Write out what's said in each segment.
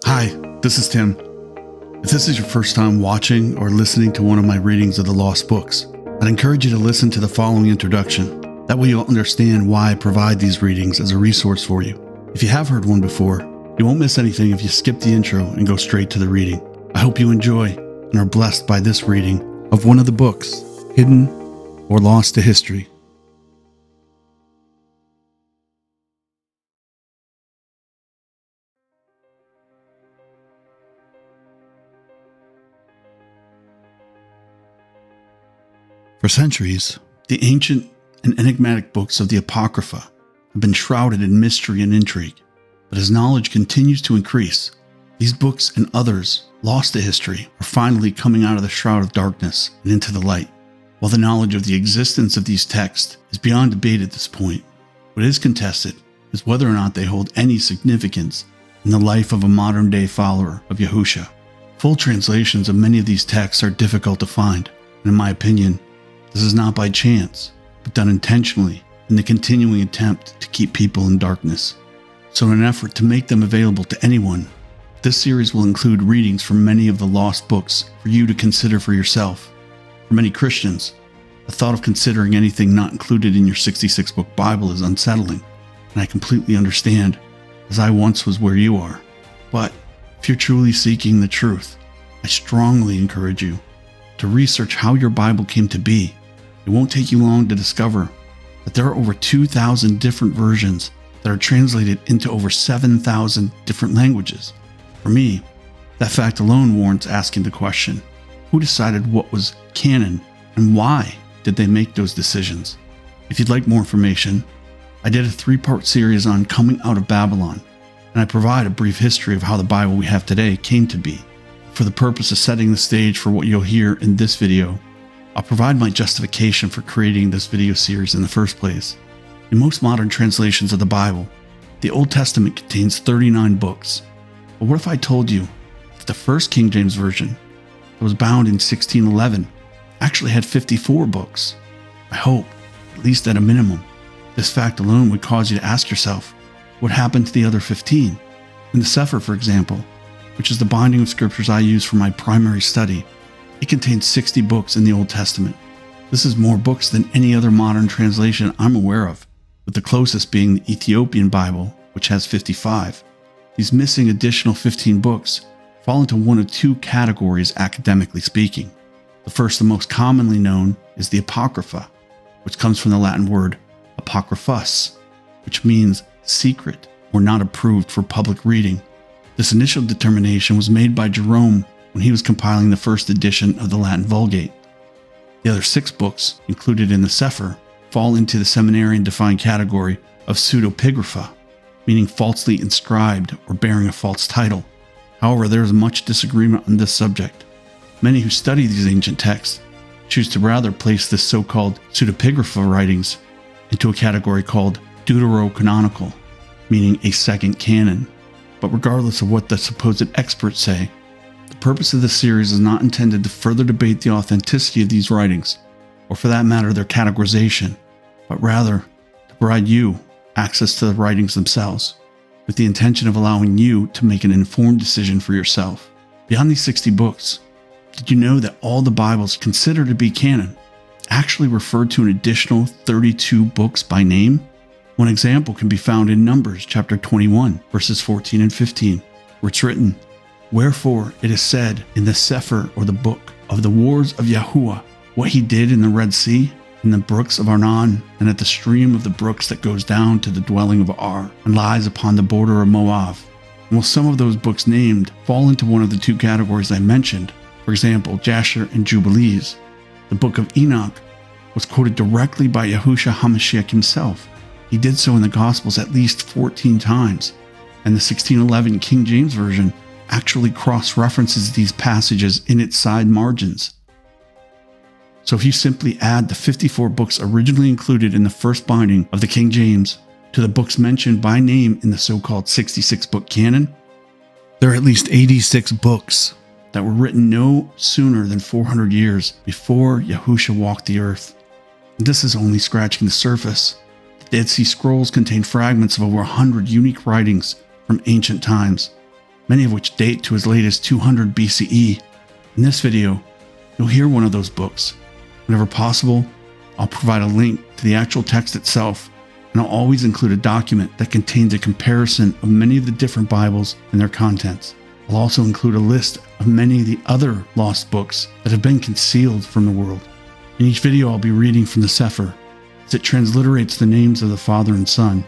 Hi, this is Tim. If this is your first time watching or listening to one of my readings of the Lost Books, I'd encourage you to listen to the following introduction. That way you'll understand why I provide these readings as a resource for you. If you have heard one before, you won't miss anything if you skip the intro and go straight to the reading. I hope you enjoy and are blessed by this reading of one of the books, hidden or lost to history. For centuries, the ancient and enigmatic books of the apocrypha have been shrouded in mystery and intrigue. But as knowledge continues to increase, these books and others lost to history are finally coming out of the shroud of darkness and into the light. While the knowledge of the existence of these texts is beyond debate at this point, what is contested is whether or not they hold any significance in the life of a modern-day follower of Yahusha. Full translations of many of these texts are difficult to find, and in my opinion, this is not by chance, but done intentionally in the continuing attempt to keep people in darkness. So in an effort to make them available to anyone, this series will include readings from many of the lost books for you to consider for yourself. For many Christians, the thought of considering anything not included in your 66-book Bible is unsettling, and I completely understand, as I once was where you are. But if you're truly seeking the truth, I strongly encourage you to research how your Bible came to be. It won't take you long to discover that there are over 2,000 different versions that are translated into over 7,000 different languages. For me, that fact alone warrants asking the question, who decided what was canon and why did they make those decisions? If you'd like more information, I did a 3-part series on coming out of Babylon, and I provide a brief history of how the Bible we have today came to be. For the purpose of setting the stage for what you'll hear in this video, I'll provide my justification for creating this video series in the first place. In most modern translations of the Bible, the Old Testament contains 39 books. But what if I told you that the first King James Version, that was bound in 1611, actually had 54 books? I hope, at least at a minimum, this fact alone would cause you to ask yourself, what happened to the other 15? In the CEPHER, for example, which is the binding of scriptures I use for my primary study, it contains 60 books in the Old Testament. This is more books than any other modern translation I'm aware of, with the closest being the Ethiopian Bible, which has 55. These missing additional 15 books fall into one of two categories academically speaking. The first and most commonly known is the apocrypha, which comes from the Latin word apocryphus, which means secret or not approved for public reading. This initial determination was made by Jerome when he was compiling the first edition of the Latin Vulgate. The other 6 books included in the CEPHER fall into the seminarian-defined category of pseudepigrapha, meaning falsely inscribed or bearing a false title. However, there is much disagreement on this subject. Many who study these ancient texts choose to rather place this so-called pseudepigrapha writings into a category called deuterocanonical, meaning a second canon. But regardless of what the supposed experts say, the purpose of this series is not intended to further debate the authenticity of these writings, or for that matter their categorization, but rather to provide you access to the writings themselves, with the intention of allowing you to make an informed decision for yourself. Beyond these 60 books, did you know that all the Bibles considered to be canon actually refer to an additional 32 books by name? One example can be found in Numbers chapter 21, verses 14 and 15, where it's written, "Wherefore it is said in the CEPHER, or the book, of the wars of Yahuah, what he did in the Red Sea, in the brooks of Arnon, and at the stream of the brooks that goes down to the dwelling of Ar, and lies upon the border of Moab." And while some of those books named fall into one of the two categories I mentioned, for example, Jasher and Jubilees, the book of Enoch was quoted directly by Yahusha HaMashiach himself. He did so in the Gospels at least 14 times, and the 1611 King James Version actually cross-references these passages in its side margins. So if you simply add the 54 books originally included in the first binding of the King James to the books mentioned by name in the so-called 66-book canon, there are at least 86 books that were written no sooner than 400 years before Yahusha walked the earth. This is only scratching the surface. The Dead Sea Scrolls contain fragments of over 100 unique writings from ancient times. many of which date to as late as 200 BCE. In this video, you'll hear one of those books. Whenever possible, I'll provide a link to the actual text itself, and I'll always include a document that contains a comparison of many of the different Bibles and their contents. I'll also include a list of many of the other lost books that have been concealed from the world. In each video, I'll be reading from the CEPHER, as it transliterates the names of the Father and Son,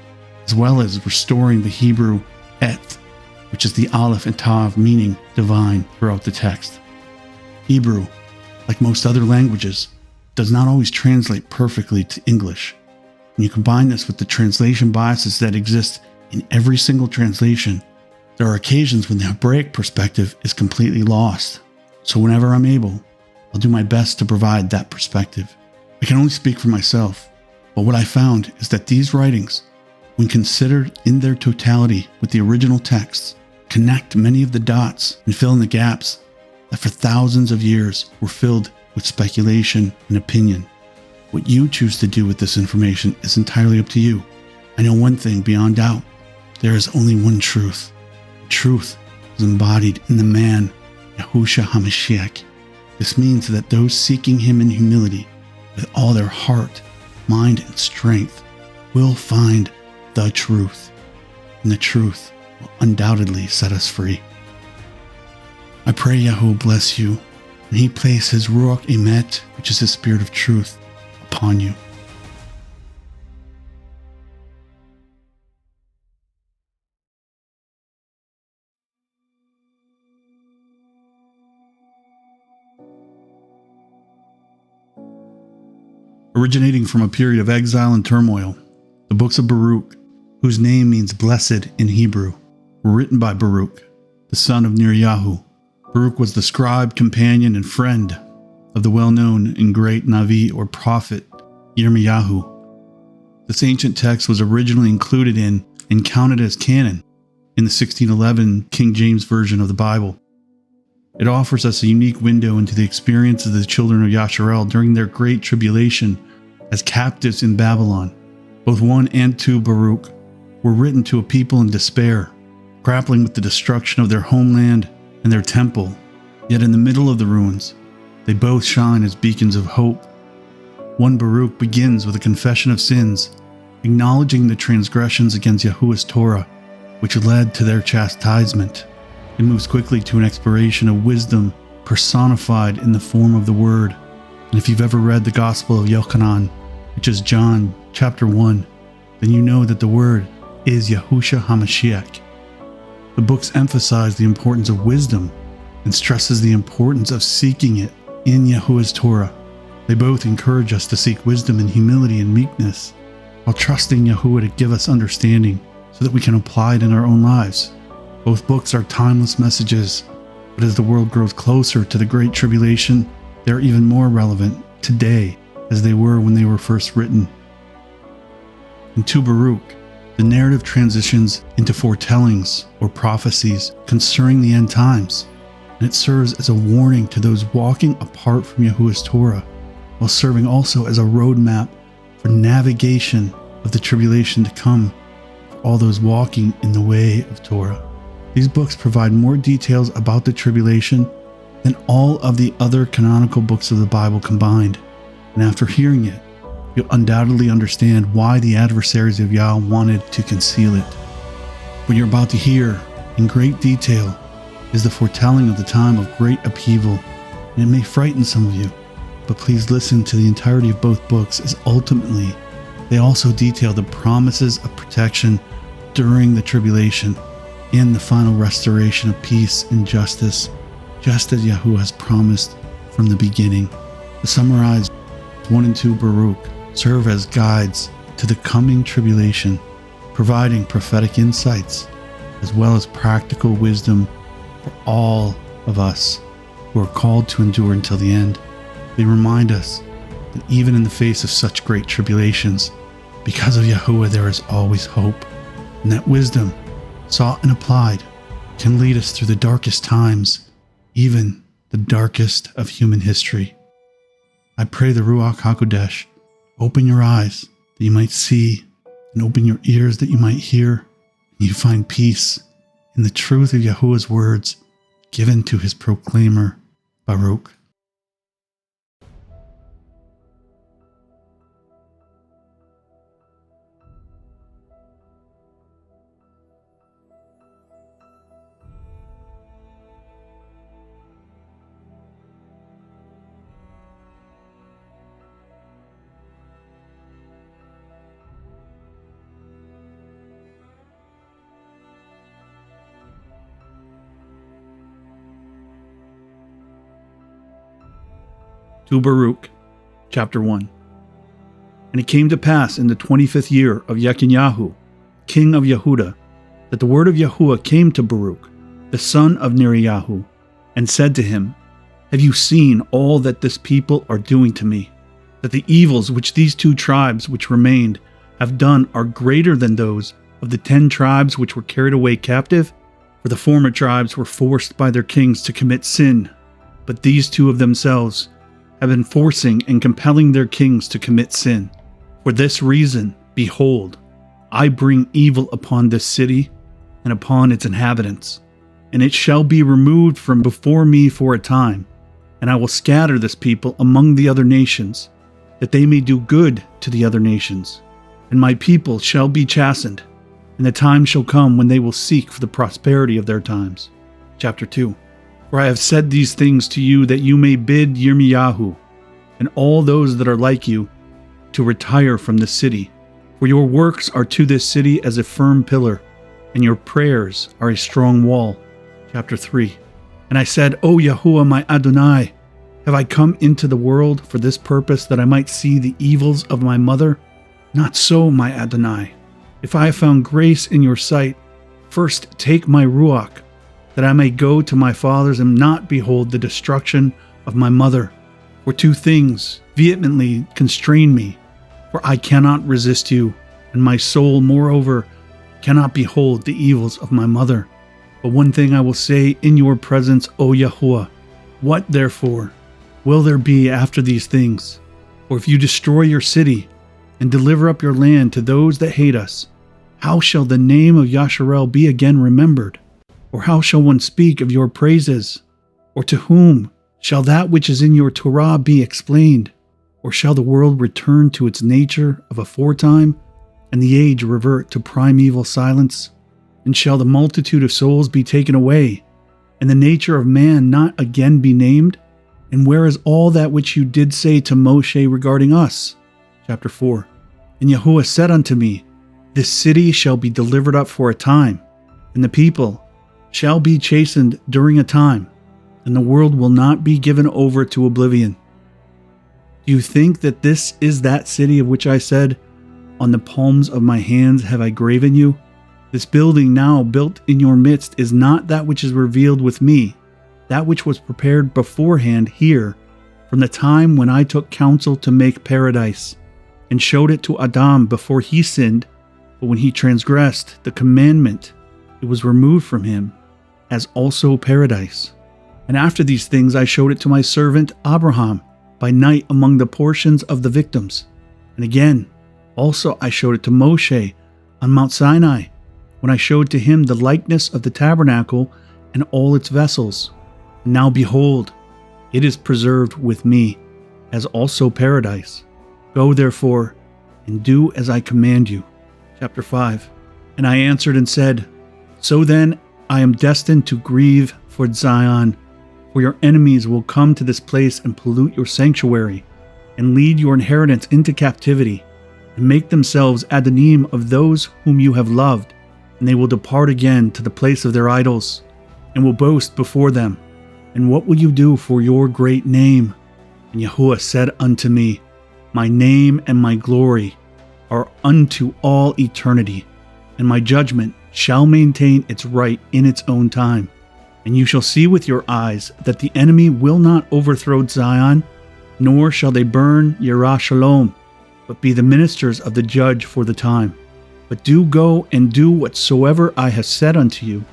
as well as restoring the Hebrew et, which is the aleph and tav, meaning divine, throughout the text. Hebrew, like most other languages, does not always translate perfectly to English. When you combine this with the translation biases that exist in every single translation, there are occasions when the Hebraic perspective is completely lost. So whenever I'm able, I'll do my best to provide that perspective. I can only speak for myself, but what I found is that these writings, when considered in their totality with the original texts, connect many of the dots and fill in the gaps that for thousands of years were filled with speculation and opinion. What you choose to do with this information is entirely up to you. I know one thing beyond doubt: there is only one truth. Truth is embodied in the man, Yahusha HaMashiach. This means that those seeking him in humility with all their heart, mind, and strength will find the truth, and the truth will undoubtedly set us free. I pray Yahuah bless you, and he place his Ruach Emet, which is the spirit of truth, upon you. Originating from a period of exile and turmoil, the books of Baruch, whose name means blessed in Hebrew, were written by Baruch, the son of Neriyahu. Baruch was the scribe, companion, and friend of the well-known and great Navi or prophet Yirmiyahu. This ancient text was originally included in and counted as canon in the 1611 King James Version of the Bible. It offers us a unique window into the experience of the children of Yasharel during their great tribulation as captives in Babylon. Both 1 and 2 Baruch were written to a people in despair, grappling with the destruction of their homeland and their temple. Yet in the middle of the ruins, they both shine as beacons of hope. 1 Baruch begins with a confession of sins, acknowledging the transgressions against Yahuah's Torah, which led to their chastisement. It moves quickly to an exploration of wisdom personified in the form of the Word. And if you've ever read the Gospel of Yochanan, which is John chapter 1, then you know that the Word is Yahusha HaMashiach. The books emphasize the importance of wisdom and stresses the importance of seeking it in Yahuah's Torah. They both encourage us to seek wisdom in humility and meekness, while trusting Yahuah to give us understanding so that we can apply it in our own lives. Both books are timeless messages, but as the world grows closer to the Great Tribulation, they are even more relevant today as they were when they were first written. In 2 Baruch, the narrative transitions into foretellings or prophecies concerning the end times, and it serves as a warning to those walking apart from Yahuah's Torah, while serving also as a roadmap for navigation of the tribulation to come for all those walking in the way of Torah. These books provide more details about the tribulation than all of the other canonical books of the Bible combined, and after hearing it, you'll undoubtedly understand why the adversaries of Yah wanted to conceal it. What you're about to hear, in great detail, is the foretelling of the time of great upheaval, and it may frighten some of you, but please listen to the entirety of both books, as ultimately they also detail the promises of protection during the tribulation and the final restoration of peace and justice, just as Yahuah has promised from the beginning. To summarize, 1 and 2 Baruch serve as guides to the coming tribulation, providing prophetic insights as well as practical wisdom for all of us who are called to endure until the end. They remind us that even in the face of such great tribulations, because of Yahuah there is always hope, and that wisdom, sought and applied, can lead us through the darkest times, even the darkest of human history. I pray the Ruach HaKodesh open your eyes that you might see, and open your ears that you might hear, and you find peace in in the truth of Yahuwah's words given to his proclaimer, Baruch. To Baruch, chapter 1. And it came to pass in the 25th year of Yechinyahu, king of Yehudah, that the word of Yahuah came to Baruch, the son of Neriyahu, and said to him, Have you seen all that this people are doing to me? That the evils which these 2 tribes which remained have done are greater than those of the 10 tribes which were carried away captive? For the former tribes were forced by their kings to commit sin, but these 2 of themselves have been forcing and compelling their kings to commit sin. For this reason, behold, I bring evil upon this city and upon its inhabitants, and it shall be removed from before me for a time, and I will scatter this people among the other nations, that they may do good to the other nations. And my people shall be chastened, and the time shall come when they will seek for the prosperity of their times. Chapter 2. For I have said these things to you that you may bid Yirmiyahu and all those that are like you to retire from the city. For your works are to this city as a firm pillar, and your prayers are a strong wall. Chapter 3. And I said, O Yahuwah my Adonai, have I come into the world for this purpose, that I might see the evils of my mother? Not so, my Adonai. If I have found grace in your sight, first take my Ruach, that I may go to my fathers and not behold the destruction of my mother. For 2 things vehemently constrain me, for I cannot resist you, and my soul, moreover, cannot behold the evils of my mother. But one thing I will say in your presence, O Yahuwah. What, therefore, will there be after these things? For if you destroy your city and deliver up your land to those that hate us, how shall the name of Yasharel be again remembered? Or how shall one speak of your praises? Or to whom shall that which is in your Torah be explained? Or shall the world return to its nature of aforetime, and the age revert to primeval silence? And shall the multitude of souls be taken away, and the nature of man not again be named? And where is all that which you did say to Moshe regarding us? Chapter 4. And Yahuwah said unto me, This city shall be delivered up for a time, and the people shall be chastened during a time, and the world will not be given over to oblivion. Do you think that this is that city of which I said, On the palms of my hands have I graven you? This building now built in your midst is not that which is revealed with me, that which was prepared beforehand here, from the time when I took counsel to make paradise, and showed it to Adam before he sinned, but when he transgressed the commandment, it was removed from him, as also paradise. And after these things I showed it to my servant Abraham by night among the portions of the victims. And again, also I showed it to Moshe on Mount Sinai, when I showed to him the likeness of the tabernacle and all its vessels. And now behold, it is preserved with me, as also paradise. Go therefore, and do as I command you. Chapter 5. And I answered and said, So then I am destined to grieve for Zion, for your enemies will come to this place and pollute your sanctuary, and lead your inheritance into captivity, and make themselves Adonim of those whom you have loved, and they will depart again to the place of their idols, and will boast before them. And what will you do for your great name? And Yahuwah said unto me, My name and my glory are unto all eternity, and my judgment shall maintain its right in its own time. And you shall see with your eyes that the enemy will not overthrow Zion, nor shall they burn Yerushalayim, but be the ministers of the judge for the time. But do go and do whatsoever I have said unto you.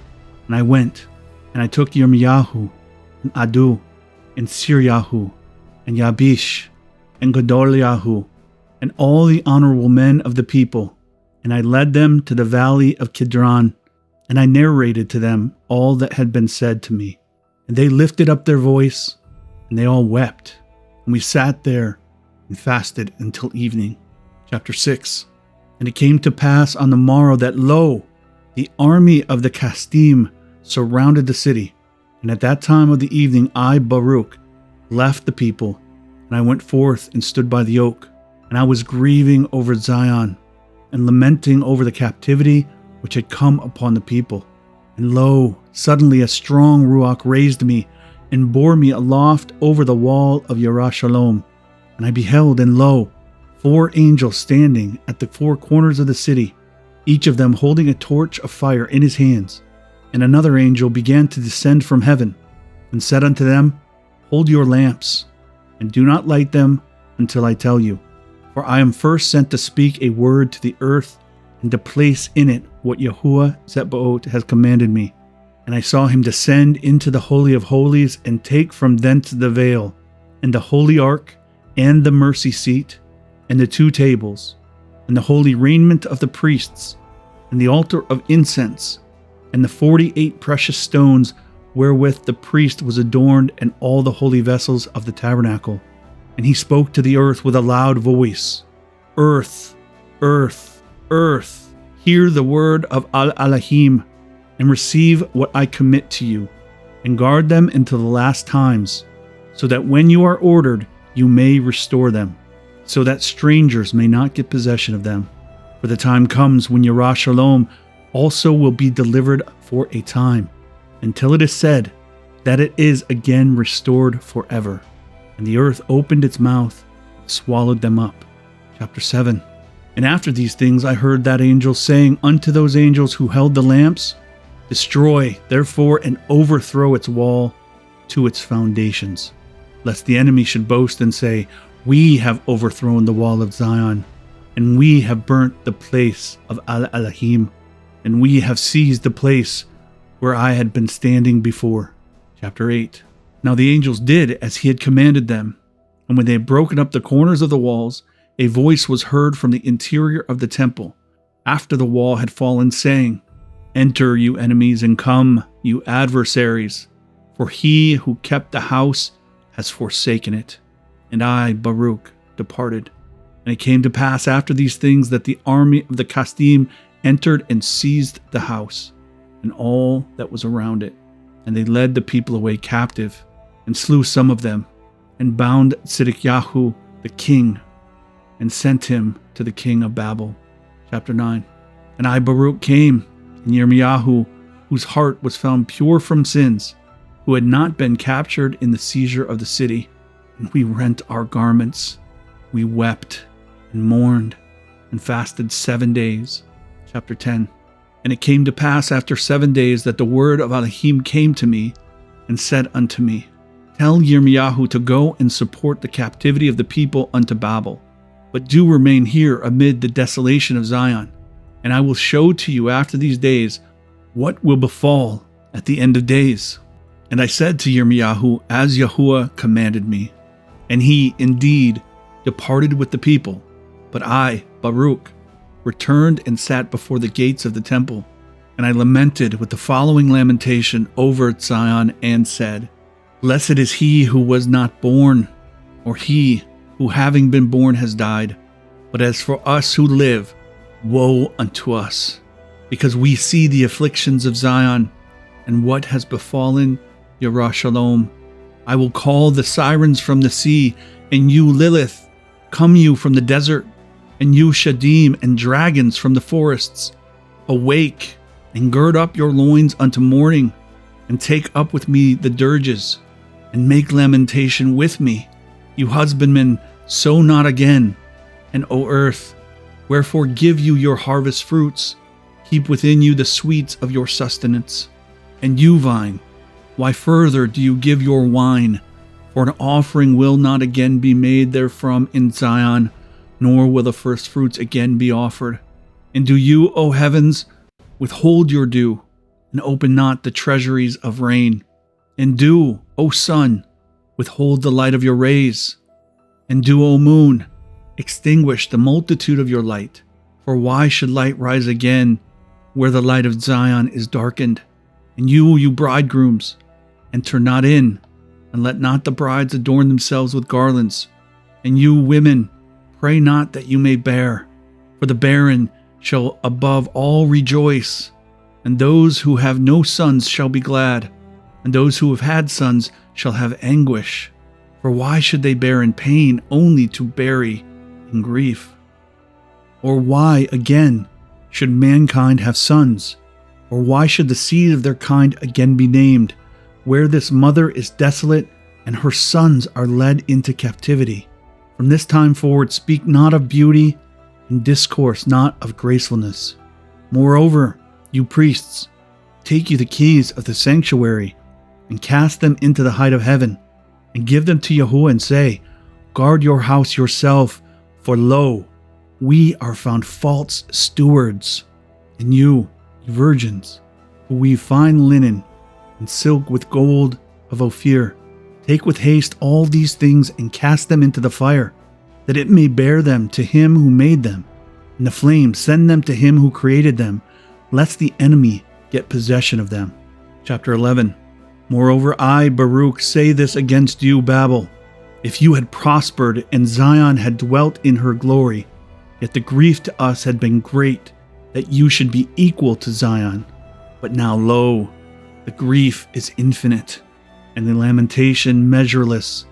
And I went, and I took Yirmiyahu, and Adu, and Siryahu, and Yabish, and Gedaliahu, and all the honorable men of the people, and I led them to the valley of Kidron, And I narrated to them all that had been said to me. And they lifted up their voice, and they all wept. And we sat there and fasted until evening. Chapter 6. And it came to pass on the morrow that, lo, the army of the Kasdim surrounded the city. And at that time of the evening I, Baruch, left the people, and I went forth and stood by the oak. And I was grieving over Zion, and lamenting over the captivity which had come upon the people. And lo, suddenly a strong ruach raised me, and bore me aloft over the wall of Yerushalayim. And I beheld, and lo, 4 angels standing at the 4 corners of the city, each of them holding a torch of fire in his hands. And another angel began to descend from heaven, and said unto them, Hold your lamps, and do not light them until I tell you. For I am first sent to speak a word to the earth, and to place in it what Yahuah Zebaoth has commanded me. And I saw him descend into the Holy of Holies, and take from thence the veil, and the holy ark, and the mercy seat, and the 2 tables, and the holy raiment of the priests, and the altar of incense, and the 48 precious stones wherewith the priest was adorned, and all the holy vessels of the tabernacle. And he spoke to the earth with a loud voice, Earth, earth, earth, hear the word of Al-Elohim, and receive what I commit to you, and guard them until the last times, so that when you are ordered, you may restore them, so that strangers may not get possession of them. For the time comes when Yerushalayim also will be delivered for a time, until it is said that it is again restored forever. And the earth opened its mouth, and swallowed them up. Chapter 7. And after these things I heard that angel saying unto those angels who held the lamps, Destroy, therefore, and overthrow its wall to its foundations, lest the enemy should boast and say, We have overthrown the wall of Zion, and we have burnt the place of Al-Elohim, and we have seized the place where I had been standing before. Chapter 8. Now the angels did as he had commanded them, and when they had broken up the corners of the walls, a voice was heard from the interior of the temple, after the wall had fallen, saying, Enter, you enemies, and come, you adversaries, for he who kept the house has forsaken it. And I, Baruch, departed. And it came to pass after these things that the army of the Kasdim entered and seized the house, and all that was around it. And they led the people away captive, and slew some of them, and bound Sidkiyahu the king, and sent him to the king of Babel. Chapter 9. And I, Baruch, came, and Yirmiyahu, whose heart was found pure from sins, who had not been captured in the seizure of the city. And we rent our garments, we wept, and mourned, and fasted 7 days. Chapter 10. And it came to pass after 7 days that the word of Elohim came to me, and said unto me, Tell Yirmiyahu to go and support the captivity of the people unto Babel, but do remain here amid the desolation of Zion, and I will show to you after these days what will befall at the end of days. And I said to Yirmiyahu, as Yahuah commanded me, and he indeed departed with the people, but I, Baruch, returned and sat before the gates of the temple, and I lamented with the following lamentation over Zion, and said, Blessed is he who was not born, or he who having been born has died. But as for us who live, woe unto us, because we see the afflictions of Zion, and what has befallen Yerushalayim. I will call the sirens from the sea, and you Lilith, come you from the desert, and you Shadim and dragons from the forests. Awake, and gird up your loins unto mourning, and take up with me the dirges, and make lamentation with me. You husbandmen, sow not again, and O earth, wherefore give you your harvest fruits, keep within you the sweets of your sustenance. And you vine, why further do you give your wine? For an offering will not again be made therefrom in Zion, nor will the first fruits again be offered. And do you, O heavens, withhold your dew, and open not the treasuries of rain. And do, O sun, withhold the light of your rays. And do, O moon, extinguish the multitude of your light. For why should light rise again, where the light of Zion is darkened. And you bridegrooms, enter not in, and let not the brides adorn themselves with garlands. And you women, pray not that you may bear, for the barren shall above all rejoice. And those who have no sons shall be glad, and those who have had sons shall have anguish. For why should they bear in pain only to bury in grief? Or why, again, should mankind have sons? Or why should the seed of their kind again be named, where this mother is desolate and her sons are led into captivity? From this time forward speak not of beauty, and discourse not of gracefulness. Moreover, you priests, take you the keys of the sanctuary, and cast them into the height of heaven, and give them to Yahuah, and say, Guard your house yourself, for lo, we are found false stewards. And you virgins, who weave fine linen and silk with gold of Ophir, take with haste all these things and cast them into the fire, that it may bear them to him who made them. And the flame send them to him who created them, lest the enemy get possession of them. Chapter 11. Moreover, I, Baruch, say this against you, Babel. If you had prospered and Zion had dwelt in her glory, yet the grief to us had been great, that you should be equal to Zion. But now, lo, the grief is infinite, and the lamentation measureless.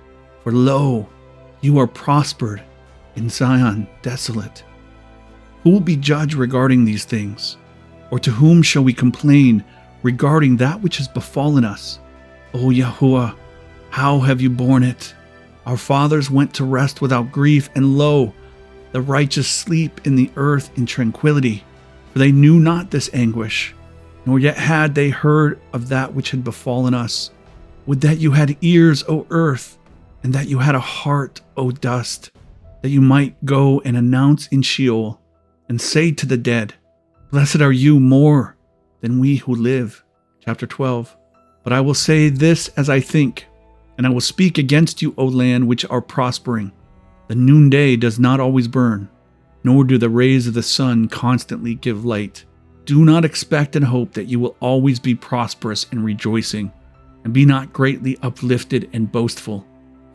For lo, you are prospered, in Zion desolate. Who will be judge regarding these things? Or to whom shall we complain regarding that which has befallen us? O Yahuah, how have you borne it? Our fathers went to rest without grief, and lo, the righteous sleep in the earth in tranquility. For they knew not this anguish, nor yet had they heard of that which had befallen us. Would that you had ears, O earth, and that you had a heart, O dust, that you might go and announce in Sheol, and say to the dead, Blessed are you more than we who live. Chapter 12. But I will say this as I think, and I will speak against you, O land, which are prospering. The noonday does not always burn, nor do the rays of the sun constantly give light. Do not expect and hope that you will always be prosperous and rejoicing, and be not greatly uplifted and boastful.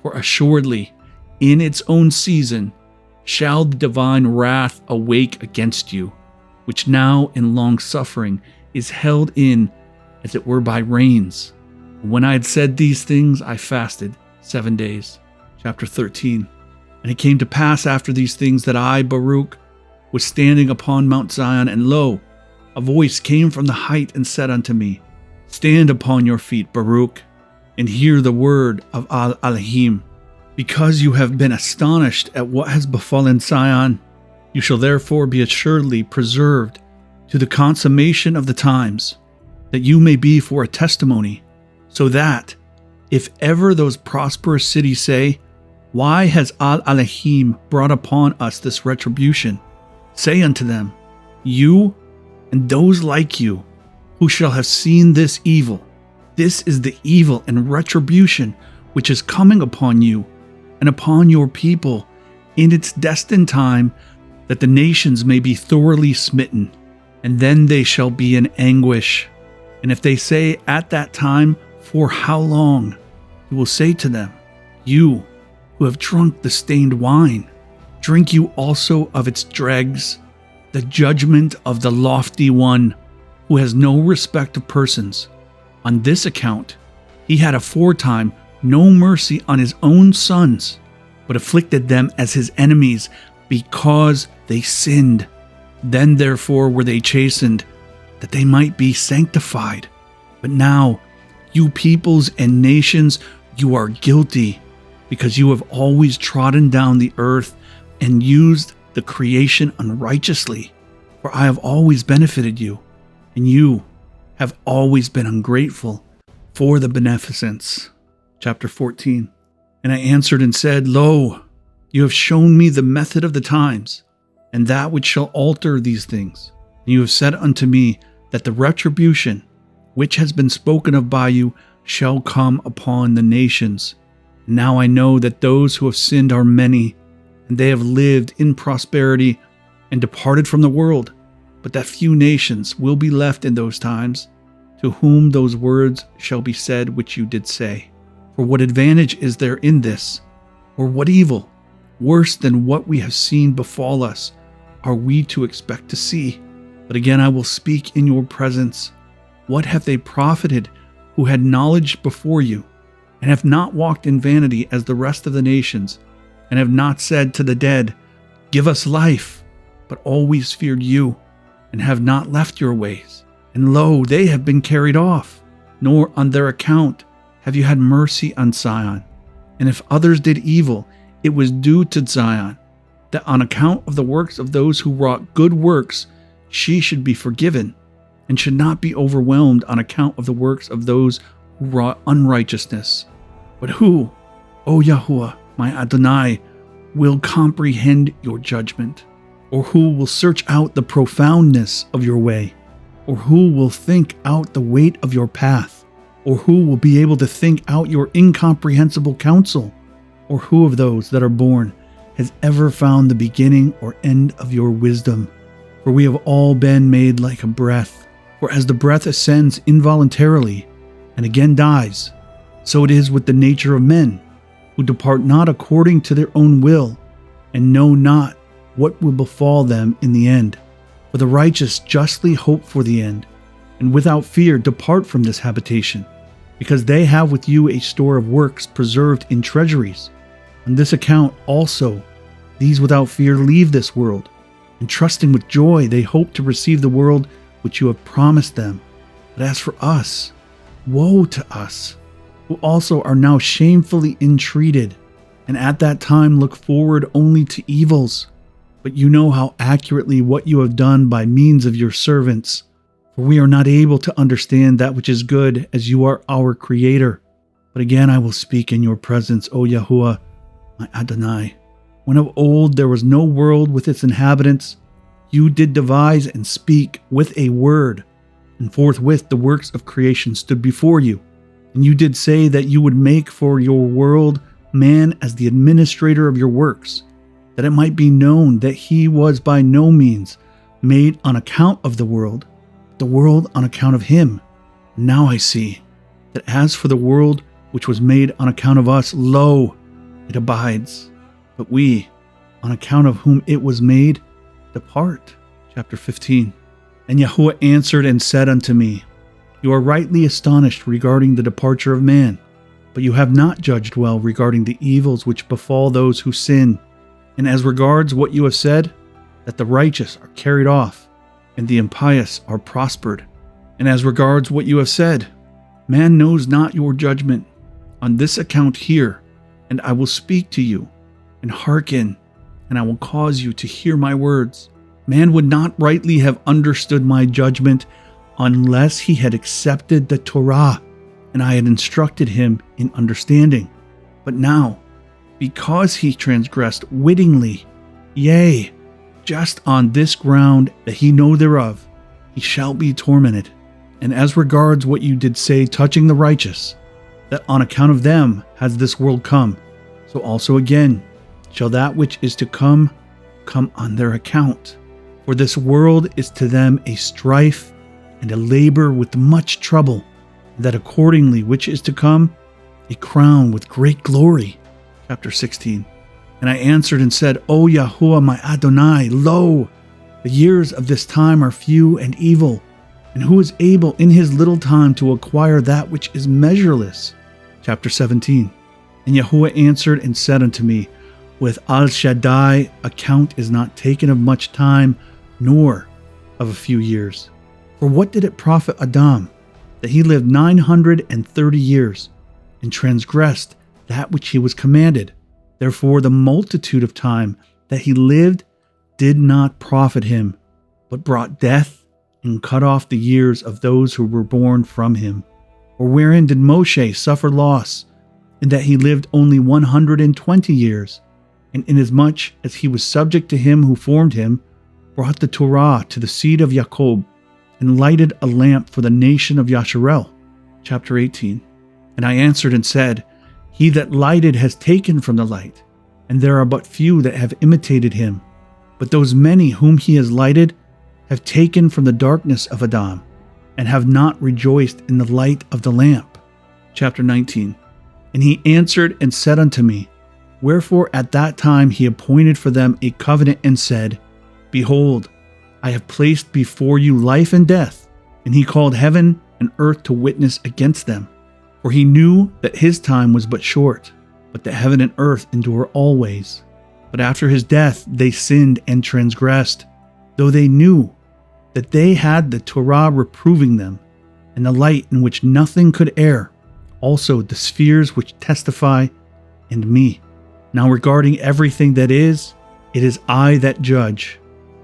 For assuredly, in its own season, shall the divine wrath awake against you, which now in long suffering is held in, as it were by rains. And when I had said these things, I fasted 7 days. Chapter 13. And it came to pass after these things that I, Baruch, was standing upon Mount Zion, and lo, a voice came from the height and said unto me, Stand upon your feet, Baruch, and hear the word of Al-Elohim. Because you have been astonished at what has befallen Zion, you shall therefore be assuredly preserved to the consummation of the times, that you may be for a testimony, so that, if ever those prosperous cities say, Why has Al-Elohim brought upon us this retribution? Say unto them, You and those like you, who shall have seen this evil, this is the evil and retribution which is coming upon you and upon your people in its destined time, that the nations may be thoroughly smitten, and then they shall be in anguish. And if they say at that time, For how long? You will say to them, You who have drunk the stained wine, drink you also of its dregs, the judgment of the lofty one, who has no respect of persons. On this account, he had aforetime no mercy on his own sons, but afflicted them as his enemies, because they sinned. Then therefore were they chastened, that they might be sanctified. But now, you peoples and nations, you are guilty, because you have always trodden down the earth and used the creation unrighteously. For I have always benefited you, and you have always been ungrateful for the beneficence. Chapter 14. And I answered and said, Lo, you have shown me the method of the times, and that which shall alter these things. And you have said unto me that the retribution which has been spoken of by you shall come upon the nations. And now I know that those who have sinned are many, and they have lived in prosperity and departed from the world. but that few nations will be left in those times, to whom those words shall be said which you did say. For what advantage is there in this? Or what evil, worse than what we have seen befall us, are we to expect to see? But again I will speak in your presence. What have they profited who had knowledge before you, and have not walked in vanity as the rest of the nations, and have not said to the dead, Give us life, but always feared you, and have not left your ways? And lo, they have been carried off, nor on their account have you had mercy on Zion. And if others did evil, it was due to Zion, that on account of the works of those who wrought good works, she should be forgiven, and should not be overwhelmed on account of the works of those who wrought unrighteousness. But who, O Yahuah, my Adonai, will comprehend your judgment? Or who will search out the profoundness of your way? Or who will think out the weight of your path? Or who will be able to think out your incomprehensible counsel? Or who of those that are born has ever found the beginning or end of your wisdom? For we have all been made like a breath. For as the breath ascends involuntarily and again dies, so it is with the nature of men, who depart not according to their own will, and know not what will befall them in the end. For the righteous justly hope for the end, and without fear depart from this habitation, because they have with you a store of works preserved in treasuries. On this account also, these without fear leave this world, and trusting with joy they hope to receive the world which you have promised them. But as for us, woe to us, who also are now shamefully entreated, and at that time look forward only to evils. But you know how accurately what you have done by means of your servants. For we are not able to understand that which is good, as you are our Creator. But again I will speak in your presence, O Yahuah, my Adonai. When of old there was no world with its inhabitants, you did devise and speak with a word, and forthwith the works of creation stood before you. And you did say that you would make for your world man as the administrator of your works, that it might be known that he was by no means made on account of the world on account of him. Now I see that as for the world which was made on account of us, lo, it abides. But we, on account of whom it was made, depart. Chapter 15. And Yahuah answered and said unto me, You are rightly astonished regarding the departure of man, but you have not judged well regarding the evils which befall those who sin. And as regards what you have said, that the righteous are carried off, and the impious are prospered. And as regards what you have said, man knows not your judgment. On this account hear, and I will speak to you, and hearken, and I will cause you to hear my words. Man would not rightly have understood my judgment unless he had accepted the Torah, and I had instructed him in understanding. But now, because he transgressed wittingly, yea, just on this ground that he know thereof, he shall be tormented. And as regards what you did say touching the righteous, that on account of them has this world come, so also again shall that which is to come on their account. For this world is to them a strife and a labor with much trouble, and that accordingly which is to come, a crown with great glory. Chapter 16. And I answered and said, O Yahuah my Adonai, lo, the years of this time are few and evil, and who is able in his little time to acquire that which is measureless? Chapter 17. And Yahuah answered and said unto me, With Al Shaddai account is not taken of much time, nor of a few years. For what did it profit Adam, that he lived 930 years, and transgressed that which he was commanded? Therefore the multitude of time that he lived did not profit him, but brought death and cut off the years of those who were born from him. Or wherein did Moshe suffer loss, in that he lived only 120 years, and inasmuch as he was subject to him who formed him, brought the Torah to the seed of Jacob, and lighted a lamp for the nation of Yasharel. Chapter 18. And I answered and said, He that lighted has taken from the light, and there are but few that have imitated him. But those many whom he has lighted have taken from the darkness of Adam, and have not rejoiced in the light of the lamp. Chapter 19. And he answered and said unto me, Wherefore at that time he appointed for them a covenant and said, Behold, I have placed before you life and death. And he called heaven and earth to witness against them. For he knew that his time was but short, but that heaven and earth endure always. But after his death they sinned and transgressed, though they knew that they had the Torah reproving them, and the light in which nothing could err, also the spheres which testify, and me. Now regarding everything that is, it is I that judge.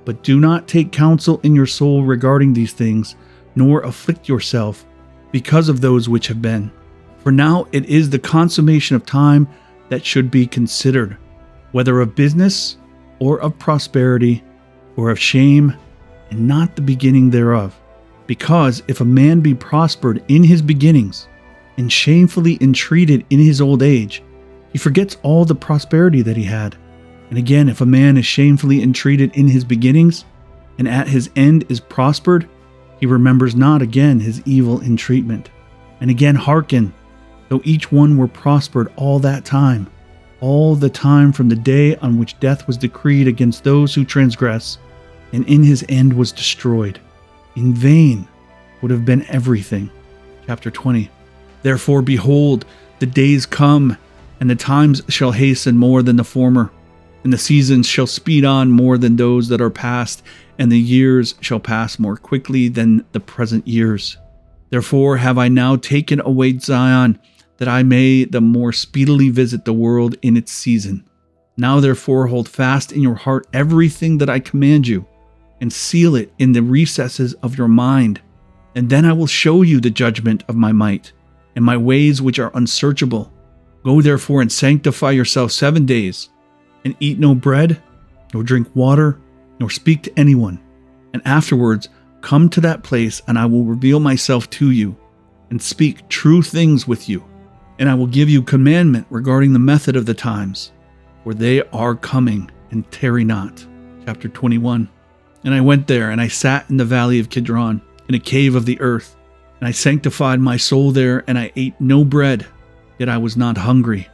But do not take counsel in your soul regarding these things, nor afflict yourself because of those which have been. For now it is the consummation of time that should be considered, whether of business, or of prosperity, or of shame, and not the beginning thereof. Because if a man be prospered in his beginnings, and shamefully entreated in his old age, he forgets all the prosperity that he had. And again, if a man is shamefully entreated in his beginnings, and at his end is prospered, he remembers not again his evil entreatment. And again, hearken, though each one were prospered all that time, all the time from the day on which death was decreed against those who transgress, and in his end was destroyed. In vain would have been everything. Chapter 20. Therefore, behold, the days come, and the times shall hasten more than the former, and the seasons shall speed on more than those that are past, and the years shall pass more quickly than the present years. Therefore have I now taken away Zion, that I may the more speedily visit the world in its season. Now therefore hold fast in your heart everything that I command you, and seal it in the recesses of your mind. And then I will show you the judgment of my might, and my ways which are unsearchable. Go therefore and sanctify yourself 7 days, and eat no bread, nor drink water, nor speak to anyone. And afterwards come to that place, and I will reveal myself to you, and speak true things with you. And I will give you commandment regarding the method of the times, for they are coming, and tarry not. Chapter 21. And I went there, and I sat in the valley of Kidron, in a cave of the earth. And I sanctified my soul there, and I ate no bread, yet I was not hungry.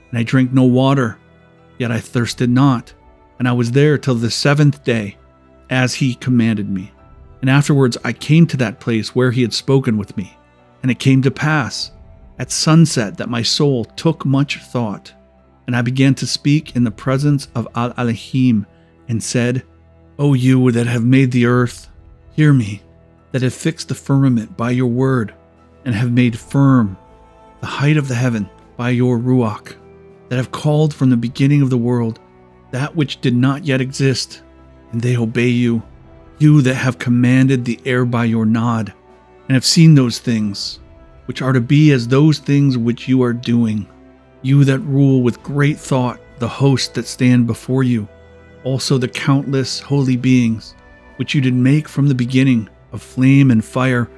And I drank no water, yet I thirsted not. And I was there till the 7th day, as he commanded me. And afterwards I came to that place where he had spoken with me. And it came to pass at sunset that my soul took much thought. And I began to speak in the presence of Al-Elohim, and said, O you that have made the earth, hear me, that have fixed the firmament by your word, and have made firm the height of the heaven by your Ruach, that have called from the beginning of the world that which did not yet exist, and they obey you, you that have commanded the air by your nod, and have seen those things, which are to be as those things which you are doing, you that rule with great thought the hosts that stand before you, also the countless holy beings, which you did make from the beginning, of flame and fire,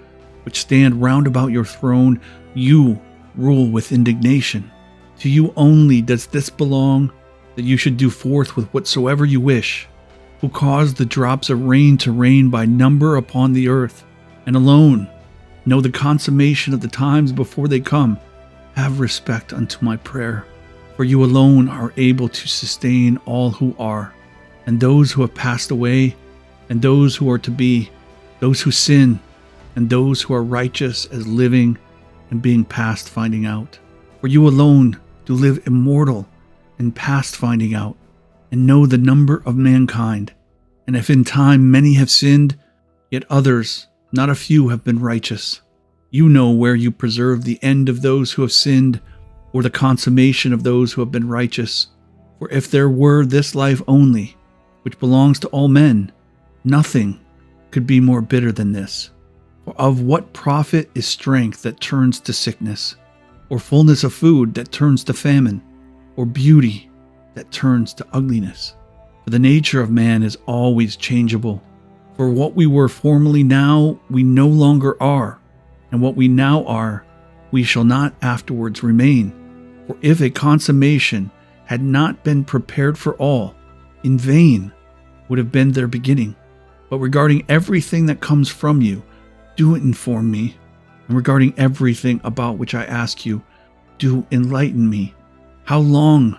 which stand round about your throne, you rule with indignation. To you only does this belong, that you should do forth with whatsoever you wish, who caused the drops of rain to rain by number upon the earth, and alone know the consummation of the times before they come. Have respect unto my prayer, for you alone are able to sustain all who are, and those who have passed away, and those who are to be, those who sin, and those who are righteous as living and being past finding out. For you alone do live immortal and past finding out, and know the number of mankind. And if in time many have sinned, yet others, not a few, have been righteous. You know where you preserve the end of those who have sinned, or the consummation of those who have been righteous. For if there were this life only, which belongs to all men, nothing could be more bitter than this. For of what profit is strength that turns to sickness, or fullness of food that turns to famine, or beauty that turns to ugliness? For the nature of man is always changeable. For what we were formerly now we no longer are, and what we now are we shall not afterwards remain. For if a consummation had not been prepared for all, in vain would have been their beginning. But regarding everything that comes from you, do inform me. And regarding everything about which I ask you, do enlighten me. How long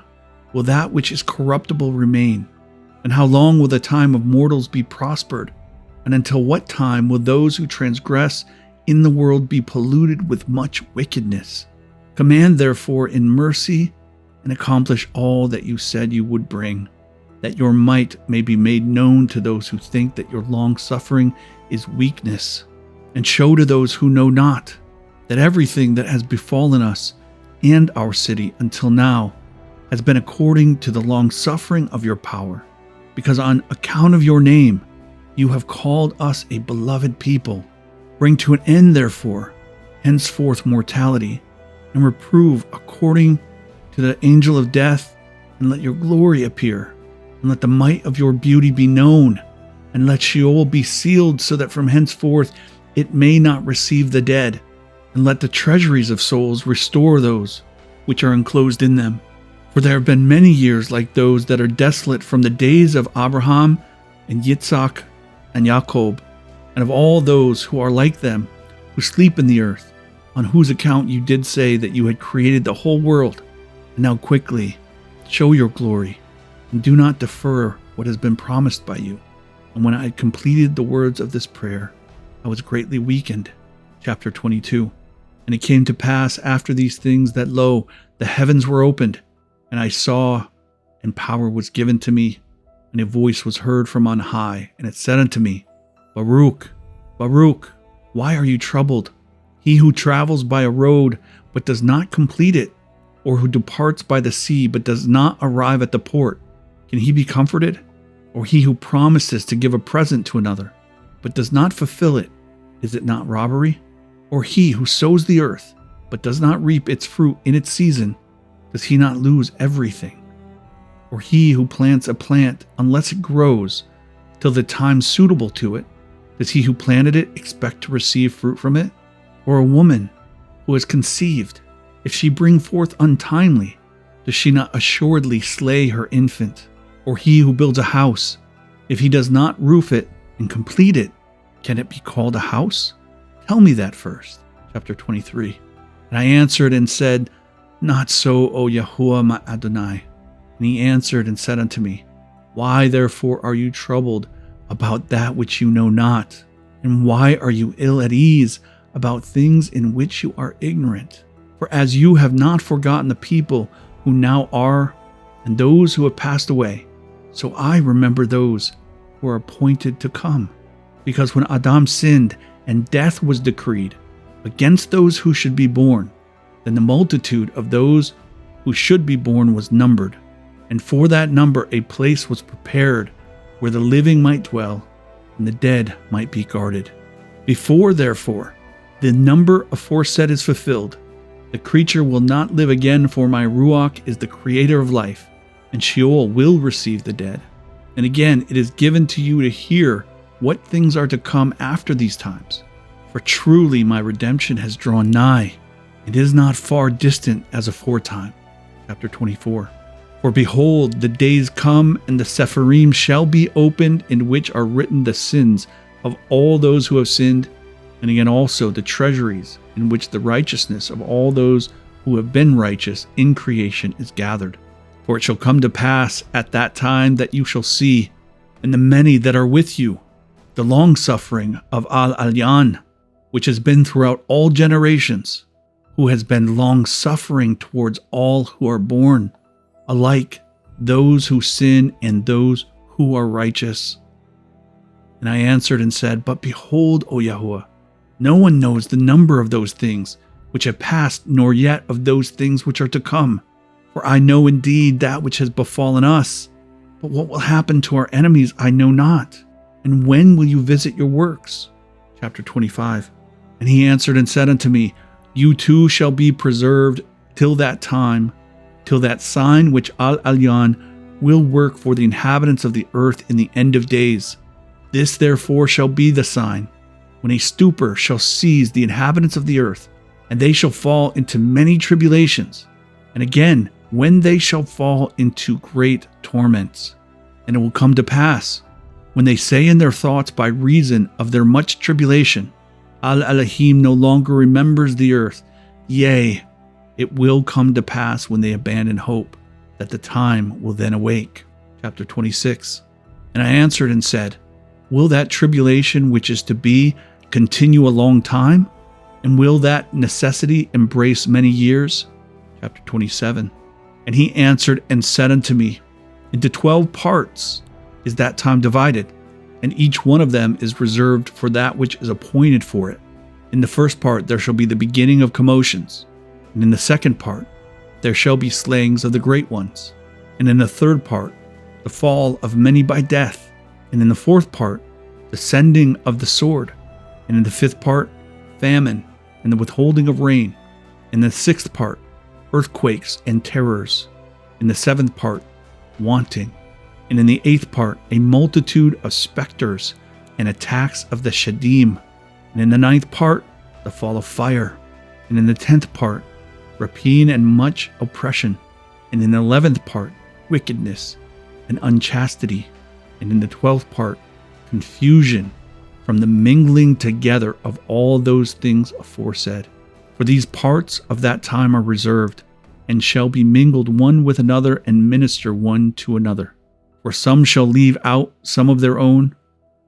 will that which is corruptible remain? And how long will the time of mortals be prospered? And until what time will those who transgress in the world be polluted with much wickedness? Command therefore in mercy and accomplish all that you said you would bring, that your might may be made known to those who think that your long suffering is weakness, and show to those who know not that everything that has befallen us and our city until now has been according to the long suffering of your power, because on account of your name you have called us a beloved people. Bring to an end, therefore, henceforth mortality, and reprove according to the angel of death, and let your glory appear, and let the might of your beauty be known, and let Sheol be sealed, so that from henceforth it may not receive the dead, and let the treasuries of souls restore those which are enclosed in them. For there have been many years like those that are desolate from the days of Abraham and Yitzhak and Jacob, and of all those who are like them, who sleep in the earth, on whose account you did say that you had created the whole world. And now quickly show your glory, and do not defer what has been promised by you. And when I had completed the words of this prayer, I was greatly weakened. Chapter 22. And it came to pass after these things that, lo, the heavens were opened, and I saw, and power was given to me, and a voice was heard from on high, and it said unto me, Baruch, Baruch, why are you troubled? He who travels by a road, but does not complete it, or who departs by the sea, but does not arrive at the port, can he be comforted? Or he who promises to give a present to another, but does not fulfill it, is it not robbery? Or he who sows the earth, but does not reap its fruit in its season, does he not lose everything? Or he who plants a plant, unless it grows, till the time suitable to it, does he who planted it expect to receive fruit from it? Or a woman who has conceived, if she bring forth untimely, does she not assuredly slay her infant? Or he who builds a house, if he does not roof it and complete it, can it be called a house? Tell me that first. Chapter 23. And I answered and said, Not so, O Yahuah my Adonai. And he answered and said unto me, Why therefore are you troubled about that which you know not? And why are you ill at ease about things in which you are ignorant? For as you have not forgotten the people who now are, and those who have passed away, so I remember those who are appointed to come. Because when Adam sinned, and death was decreed against those who should be born, then the multitude of those who should be born was numbered, and for that number a place was prepared where the living might dwell, and the dead might be guarded. Before, therefore, the number aforesaid is fulfilled, the creature will not live again, for my Ruach is the creator of life, and Sheol will receive the dead. And again, it is given to you to hear what things are to come after these times. For truly my redemption has drawn nigh. It is not far distant as aforetime. Chapter 24. For behold, the days come, and the cepheriym shall be opened, in which are written the sins of all those who have sinned, and again also the treasuries, in which the righteousness of all those who have been righteous in creation is gathered. For it shall come to pass at that time that you shall see, and the many that are with you, the long-suffering of Al-Alyan, which has been throughout all generations, who has been long-suffering towards all who are born, alike those who sin and those who are righteous. And I answered and said, But behold, O Yahuah, no one knows the number of those things which have passed, nor yet of those things which are to come. For I know indeed that which has befallen us, but what will happen to our enemies I know not. And when will you visit your works? Chapter 25. And he answered and said unto me, You too shall be preserved till that time, till that sign which Al-Alyan will work for the inhabitants of the earth in the end of days. This therefore shall be the sign, when a stupor shall seize the inhabitants of the earth, and they shall fall into many tribulations, and again when they shall fall into great torments. And it will come to pass, when they say in their thoughts by reason of their much tribulation, Al-Elohim no longer remembers the earth. Yea, it will come to pass when they abandon hope, that the time will then awake. Chapter 26. And I answered and said, will that tribulation which is to be continue a long time? And will that necessity embrace many years? Chapter 27. And he answered and said unto me, into 12 parts is that time divided, and each one of them is reserved for that which is appointed for it. In the first part there shall be the beginning of commotions, and in the second part there shall be slayings of the great ones, and in the third part the fall of many by death, and in the fourth part the sending of the sword, and in the fifth part famine and the withholding of rain, in the sixth part earthquakes and terrors, in the seventh part wanting, and in the eighth part a multitude of specters and attacks of the shadim, and in the ninth part the fall of fire, and in the 10th part rapine and much oppression, and in the 11th part wickedness and unchastity, and in the 12th part confusion from the mingling together of all those things aforesaid. For these parts of that time are reserved, and shall be mingled one with another and minister one to another. For some shall leave out some of their own,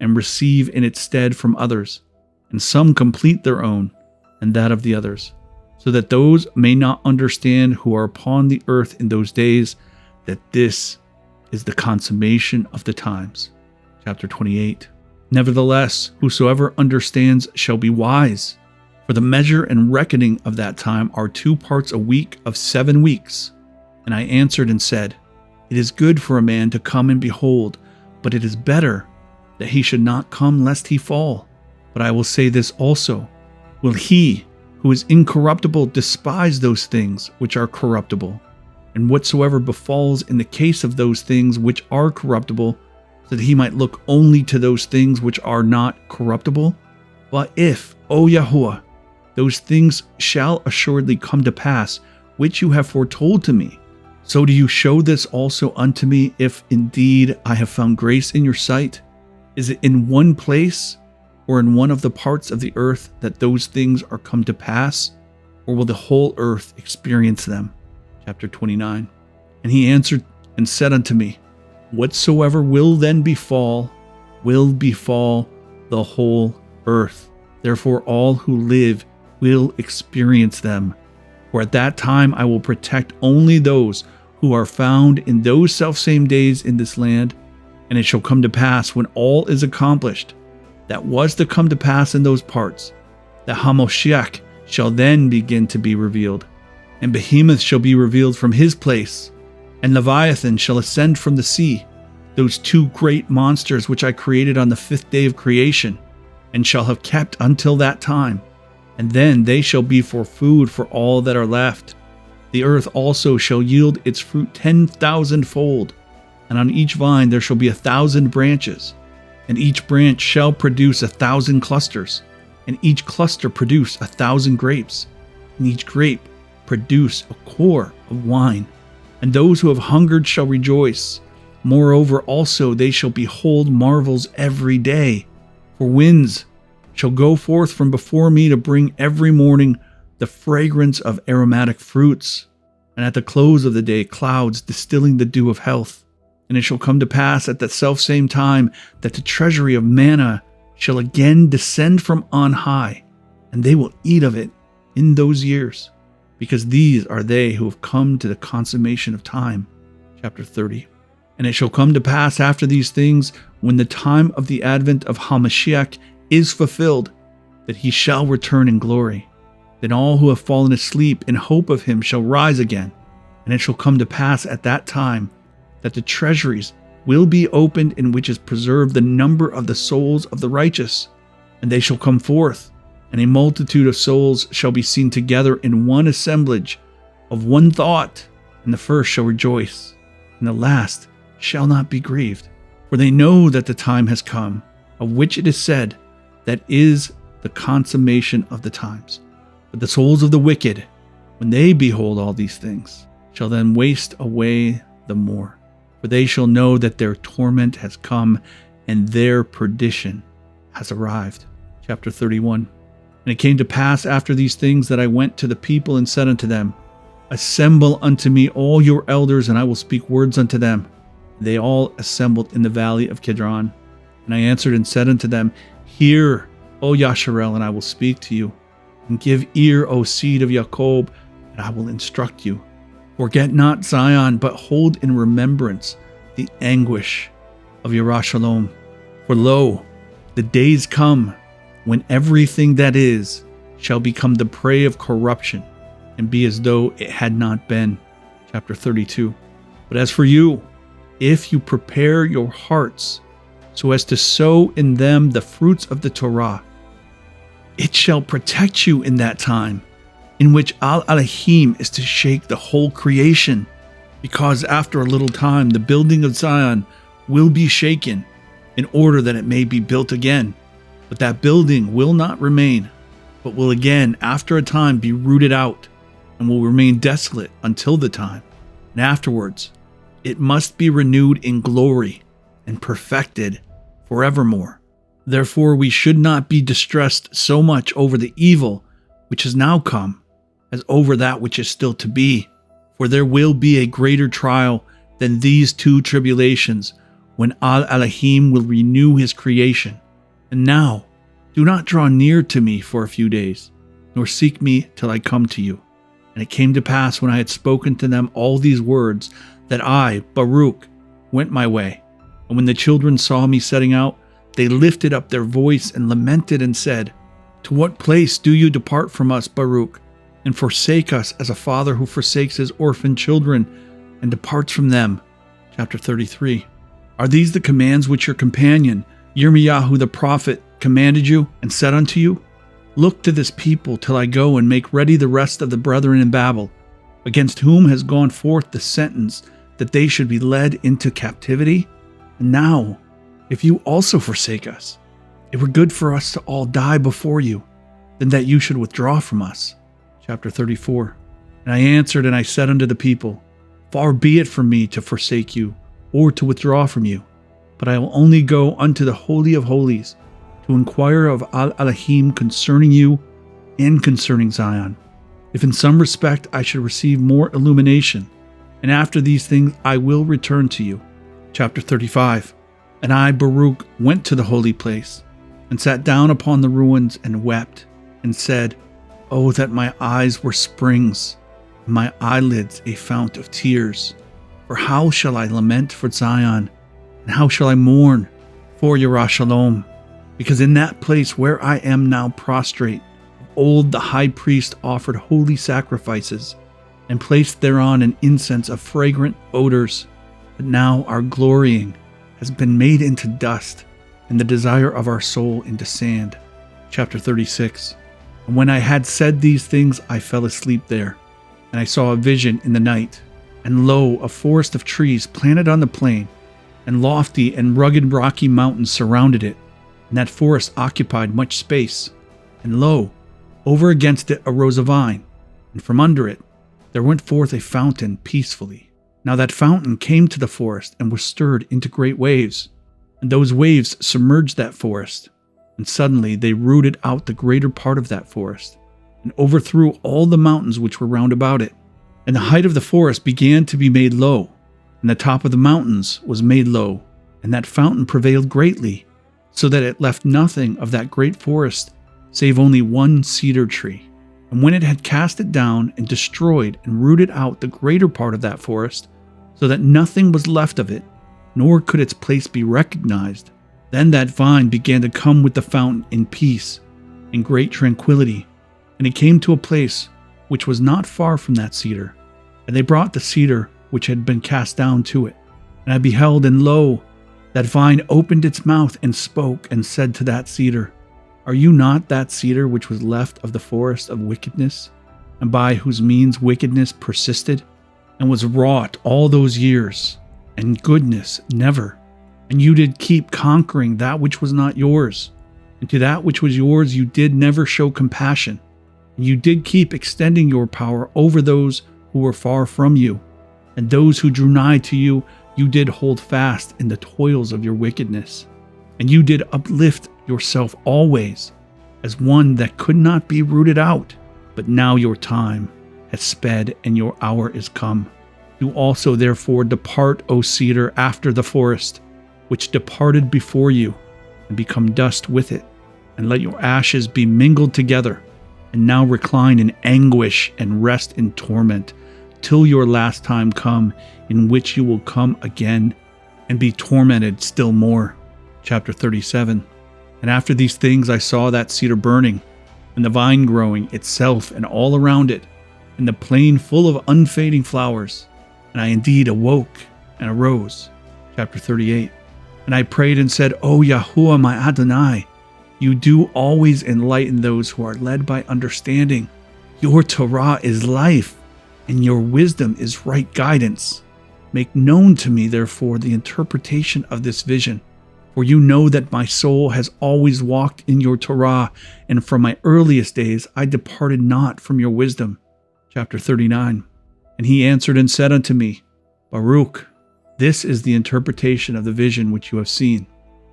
and receive in its stead from others, and some complete their own, and that of the others, so that those may not understand who are upon the earth in those days, that this is the consummation of the times. Chapter 28. Nevertheless, whosoever understands shall be wise. For the measure and reckoning of that time are 2 parts a week of 7 weeks. And I answered and said, it is good for a man to come and behold, but it is better that he should not come lest he fall. But I will say this also, will he who is incorruptible despise those things which are corruptible? And whatsoever befalls in the case of those things which are corruptible, so that he might look only to those things which are not corruptible? But if, O Yahuah, those things shall assuredly come to pass, which you have foretold to me, so do you show this also unto me, if indeed I have found grace in your sight? Is it in one place, or in one of the parts of the earth, that those things are come to pass? Or will the whole earth experience them? Chapter 29. And he answered and said unto me, whatsoever will then befall the whole earth. Therefore all who live will experience them. For at that time I will protect only those who are found in those selfsame days in this land. And it shall come to pass when all is accomplished, that was to come to pass in those parts, that Hamoshiach shall then begin to be revealed, and Behemoth shall be revealed from his place, and Leviathan shall ascend from the sea, those 2 great monsters which I created on the 5th day of creation, and shall have kept until that time. And then they shall be for food for all that are left. The earth also shall yield its fruit 10,000-fold, and on each vine there shall be 1,000 branches, and each branch shall produce 1,000 clusters, and each cluster produce 1,000 grapes, and each grape produce a core of wine. And those who have hungered shall rejoice. Moreover also they shall behold marvels every day. For winds shall go forth from before me to bring every morning the fragrance of aromatic fruits, and at the close of the day clouds distilling the dew of health. And it shall come to pass at that selfsame time that the treasury of manna shall again descend from on high, and they will eat of it in those years, because these are they who have come to the consummation of time. Chapter 30. And it shall come to pass after these things, when the time of the advent of Hamashiach is fulfilled, that he shall return in glory. Then all who have fallen asleep in hope of him shall rise again. And it shall come to pass at that time that the treasuries will be opened, in which is preserved the number of the souls of the righteous. And they shall come forth, and a multitude of souls shall be seen together in one assemblage of one thought. And the first shall rejoice, and the last shall not be grieved. For they know that the time has come, of which it is said, that is the consummation of the times. But the souls of the wicked, when they behold all these things, shall then waste away the more. For they shall know that their torment has come, and their perdition has arrived. Chapter 31. And it came to pass after these things that I went to the people and said unto them, Assemble unto me all your elders, and I will speak words unto them. And they all assembled in the valley of Kidron. And I answered and said unto them, Hear, O Yasharel, and I will speak to you. And give ear, O seed of Jacob, and I will instruct you. Forget not Zion, but hold in remembrance the anguish of Yerushalayim. For lo, the days come when everything that is shall become the prey of corruption, and be as though it had not been. Chapter 32. But as for you, if you prepare your hearts so as to sow in them the fruits of the Torah, it shall protect you in that time, in which Al-Elohim is to shake the whole creation, because after a little time the building of Zion will be shaken, in order that it may be built again. But that building will not remain, but will again after a time be rooted out, and will remain desolate until the time. And afterwards it must be renewed in glory and perfected forevermore. Therefore we should not be distressed so much over the evil which has now come, as over that which is still to be. For there will be a greater trial than these two tribulations, when Al-Elohim will renew his creation. And now, do not draw near to me for a few days, nor seek me till I come to you. And it came to pass, when I had spoken to them all these words, that I, Baruch, went my way. And when the children saw me setting out, they lifted up their voice and lamented and said, To what place do you depart from us, Baruch, and forsake us as a father who forsakes his orphan children and departs from them? Chapter 33. Are these the commands which your companion, Yirmiyahu the prophet, commanded you and said unto you? Look to this people till I go and make ready the rest of the brethren in Babel, against whom has gone forth the sentence that they should be led into captivity? And now, if you also forsake us, it were good for us to all die before you, than that you should withdraw from us. Chapter 34. And I answered and I said unto the people, Far be it from me to forsake you, or to withdraw from you, but I will only go unto the Holy of Holies, to inquire of Al-Elohim concerning you and concerning Zion, if in some respect I should receive more illumination, and after these things I will return to you. Chapter 35. And I, Baruch, went to the holy place, and sat down upon the ruins, and wept, and said, Oh, that my eyes were springs, and my eyelids a fount of tears. For how shall I lament for Zion, and how shall I mourn for Yerushalayim? Because in that place where I am now prostrate, of old the high priest offered holy sacrifices, and placed thereon an incense of fragrant odors. But now our glorying has been made into dust, and the desire of our soul into sand. Chapter 36. And when I had said these things, I fell asleep there, and I saw a vision in the night. And lo, a forest of trees planted on the plain, and lofty and rugged rocky mountains surrounded it, and that forest occupied much space. And lo, over against it arose a vine, and from under it there went forth a fountain peacefully. Now that fountain came to the forest, and was stirred into great waves, and those waves submerged that forest, and suddenly they rooted out the greater part of that forest, and overthrew all the mountains which were round about it. And the height of the forest began to be made low, and the top of the mountains was made low, and that fountain prevailed greatly, so that it left nothing of that great forest, save only one cedar tree. And when it had cast it down, and destroyed and rooted out the greater part of that forest, so that nothing was left of it, nor could its place be recognized, then that vine began to come with the fountain in peace, in great tranquility. And it came to a place which was not far from that cedar. And they brought the cedar which had been cast down to it. And I beheld, and lo, that vine opened its mouth and spoke, and said to that cedar, Are you not that cedar which was left of the forest of wickedness, and by whose means wickedness persisted, and was wrought all those years, and goodness never? And you did keep conquering that which was not yours, and to that which was yours you did never show compassion. And you did keep extending your power over those who were far from you, and those who drew nigh to you, you did hold fast in the toils of your wickedness. and you did uplift yourself always as one that could not be rooted out. But now your time has sped and your hour is come. You also therefore depart, O cedar, after the forest, which departed before you, and become dust with it, and let your ashes be mingled together, and now recline in anguish and rest in torment, till your last time come, in which you will come again and be tormented still more. Chapter 37. And after these things I saw that cedar burning, and the vine growing itself and all around it, and the plain full of unfading flowers. And I indeed awoke and arose. Chapter 38. And I prayed and said, O Yahuah my Adonai, you do always enlighten those who are led by understanding. Your Torah is life, and your wisdom is right guidance. Make known to me, therefore, the interpretation of this vision. For you know that my soul has always walked in your Torah, and from my earliest days I departed not from your wisdom. Chapter 39. And he answered and said unto me, Baruch, this is the interpretation of the vision which you have seen.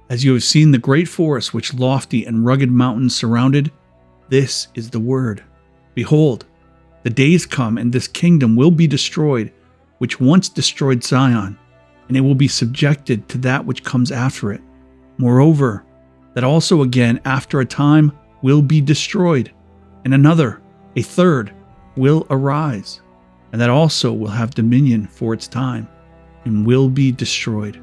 As you have seen the great forest which lofty and rugged mountains surrounded, this is the word. Behold, the days come, and this kingdom will be destroyed, which once destroyed Zion, and it will be subjected to that which comes after it. Moreover, that also again after a time will be destroyed, and another, a third, will arise, and that also will have dominion for its time, and will be destroyed.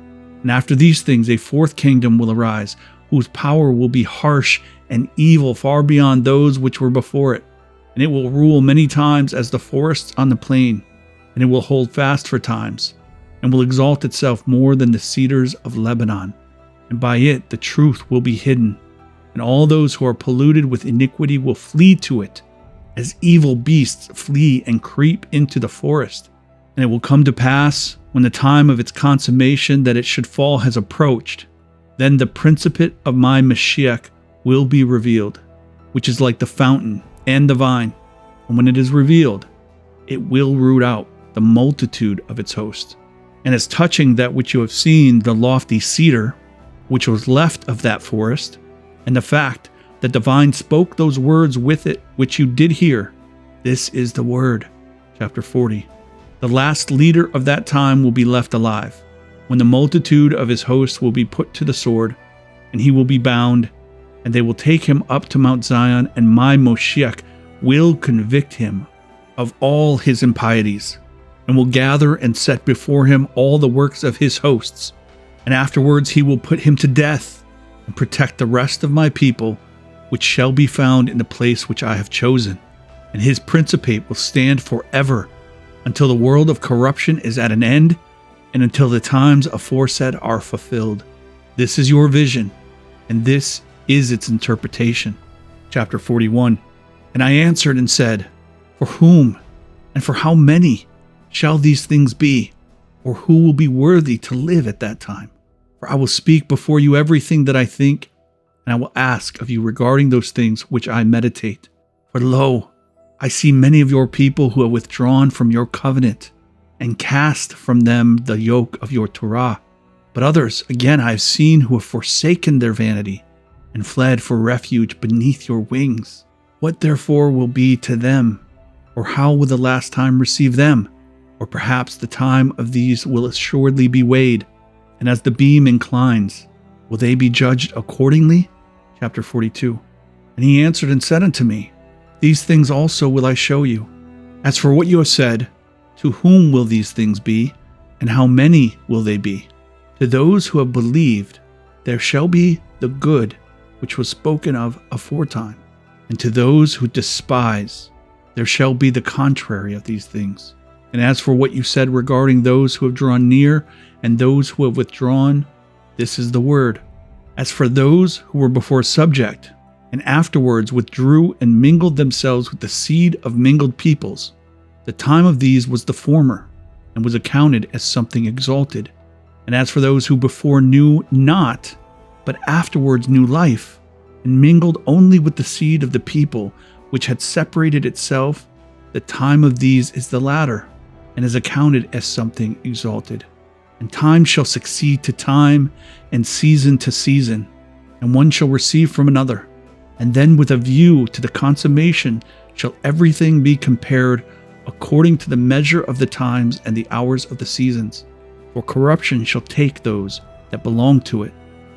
And after these things a fourth kingdom will arise, whose power will be harsh and evil far beyond those which were before it. And it will rule many times as the forests on the plain, and it will hold fast for times, and will exalt itself more than the cedars of Lebanon. And by it the truth will be hidden, and all those who are polluted with iniquity will flee to it, as evil beasts flee and creep into the forest. And it will come to pass, when the time of its consummation that it should fall has approached, then the principate of my Mashiach will be revealed, which is like the fountain and the vine. And when it is revealed, it will root out the multitude of its host. And as touching that which you have seen, the lofty cedar, which was left of that forest, and the fact that the vine spoke those words with it which you did hear, this is the word. Chapter 40. The last leader of that time will be left alive, when the multitude of his hosts will be put to the sword, and he will be bound, and they will take him up to Mount Zion, and my Moshiach will convict him of all his impieties, and will gather and set before him all the works of his hosts. And afterwards he will put him to death, and protect the rest of my people, which shall be found in the place which I have chosen. And his principate will stand forever, until the world of corruption is at an end, and until the times aforesaid are fulfilled. This is your vision, and this is its interpretation. Chapter 41. And I answered and said, For whom and for how many shall these things be, or who will be worthy to live at that time? For I will speak before you everything that I think, and I will ask of you regarding those things which I meditate. For lo, I see many of your people who have withdrawn from your covenant, and cast from them the yoke of your Torah. But others, again, I have seen who have forsaken their vanity, and fled for refuge beneath your wings. What therefore will be to them? Or how will the last time receive them? Or perhaps the time of these will assuredly be weighed, and as the beam inclines, will they be judged accordingly? Chapter 42. And he answered and said unto me, These things also will I show you. As for what you have said, to whom will these things be, and how many will they be? To those who have believed, there shall be the good which was spoken of aforetime, and to those who despise, there shall be the contrary of these things. And as for what you said regarding those who have drawn near and those who have withdrawn, this is the word. As for those who were before subject, and afterwards withdrew and mingled themselves with the seed of mingled peoples, the time of these was the former, and was accounted as something exalted. And as for those who before knew not, but afterwards knew life, and mingled only with the seed of the people which had separated itself, the time of these is the latter, and is accounted as something exalted. And time shall succeed to time, and season to season. and one shall receive from another. And then with a view to the consummation shall everything be compared according to the measure of the times and the hours of the seasons. For corruption shall take those that belong to it,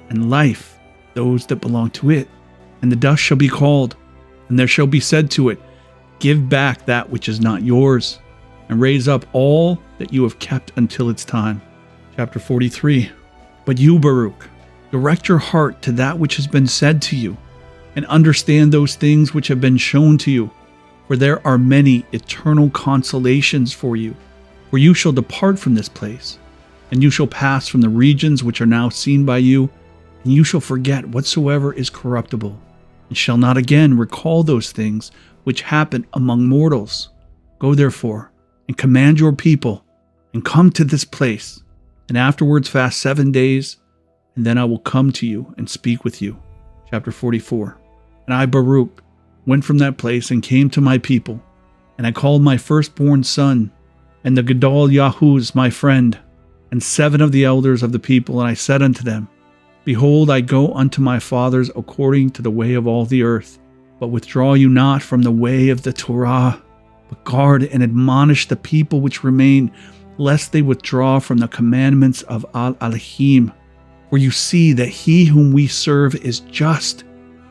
and life those that belong to it. And the dust shall be called, and there shall be said to it, Give back that which is not yours, and raise up all that you have kept until its time. Chapter 43. But you, Baruch, direct your heart to that which has been said to you, and understand those things which have been shown to you. For there are many eternal consolations for you. For you shall depart from this place, and you shall pass from the regions which are now seen by you, and you shall forget whatsoever is corruptible, and shall not again recall those things which happen among mortals. Go therefore, and command your people, and come to this place, and afterwards fast 7 days, and then I will come to you and speak with you. Chapter 44. And I, Baruch, went from that place and came to my people, and I called my firstborn son, and the Gadol Yahuz my friend, and 7 of the elders of the people, and I said unto them, Behold, I go unto my fathers according to the way of all the earth, but withdraw you not from the way of the Torah, but guard and admonish the people which remain, lest they withdraw from the commandments of Al-Elohim. For you see that he whom we serve is just,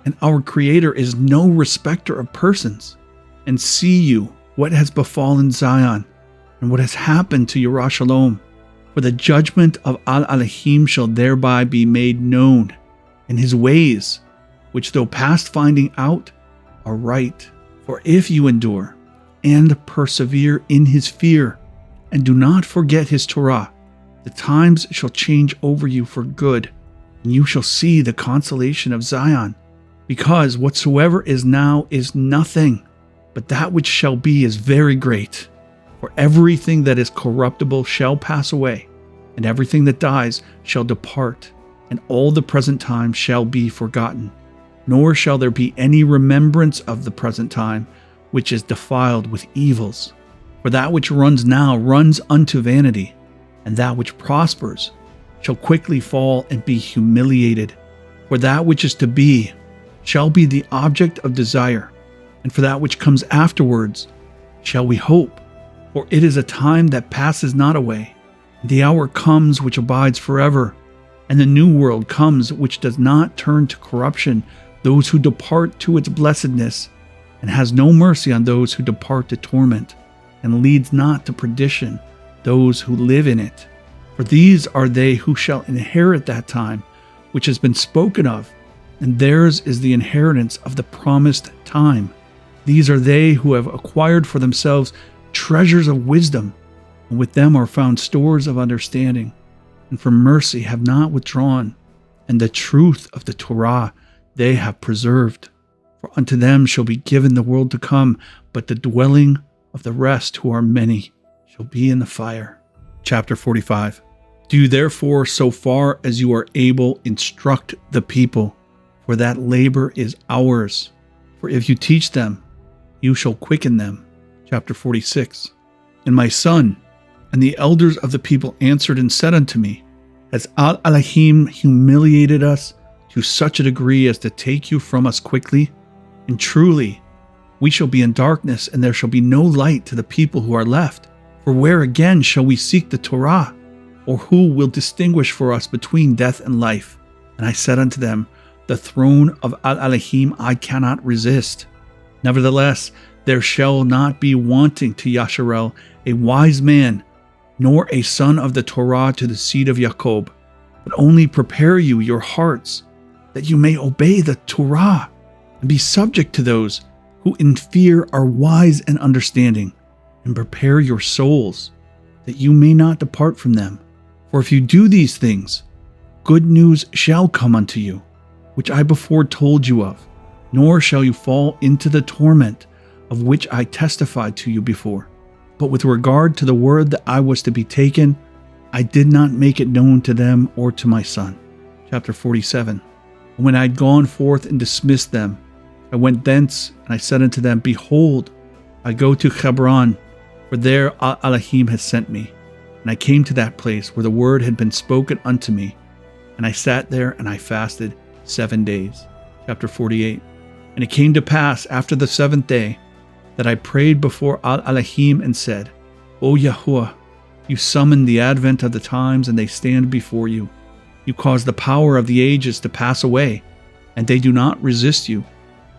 and our Creator is no respecter of persons. And see you what has befallen Zion, and what has happened to Yerushalayim. For the judgment of Al-Elohim shall thereby be made known, and his ways, which though past finding out, are right. For if you endure, and persevere in his fear, and do not forget his Torah, the times shall change over you for good, and you shall see the consolation of Zion. Because whatsoever is now is nothing, but that which shall be is very great. For everything that is corruptible shall pass away, and everything that dies shall depart, and all the present time shall be forgotten. Nor shall there be any remembrance of the present time, which is defiled with evils. For that which runs now runs unto vanity, and that which prospers shall quickly fall and be humiliated. For that which is to be shall be the object of desire, and for that which comes afterwards shall we hope. For it is a time that passes not away, and the hour comes which abides forever, and the new world comes which does not turn to corruption those who depart to its blessedness, and has no mercy on those who depart to torment, and leads not to perdition those who live in it. For these are they who shall inherit that time which has been spoken of, and theirs is the inheritance of the promised time. These are they who have acquired for themselves treasures of wisdom, and with them are found stores of understanding, and from mercy have not withdrawn, and the truth of the Torah they have preserved. For unto them shall be given the world to come, but the dwelling of the rest who are many shall be in the fire. Chapter 45. Do therefore, so far as you are able, instruct the people, for that labor is ours. For if you teach them, you shall quicken them. Chapter 46. And my son, and the elders of the people answered and said unto me, Has Al-Elohim humiliated us to such a degree as to take you from us quickly? And truly, we shall be in darkness, and there shall be no light to the people who are left. For where again shall we seek the Torah? Or who will distinguish for us between death and life? And I said unto them, The throne of Al-Elohim I cannot resist. Nevertheless, there shall not be wanting to Yasharel a wise man, nor a son of the Torah to the seed of Jacob, but only prepare you your hearts, that you may obey the Torah, and be subject to those who in fear are wise and understanding, and prepare your souls, that you may not depart from them. For if you do these things, good news shall come unto you, which I before told you of, nor shall you fall into the torment of which I testified to you before. But with regard to the word that I was to be taken, I did not make it known to them or to my son. Chapter 47. And when I had gone forth and dismissed them, I went thence, and I said unto them, Behold, I go to Hebron, for there Elohim has sent me. And I came to that place where the word had been spoken unto me, and I sat there and I fasted 7 days. Chapter 48. And it came to pass after the 7th day that I prayed before Al-Elohim and said, O Yahuah, you summon the advent of the times, and they stand before you. You cause the power of the ages to pass away, and they do not resist you.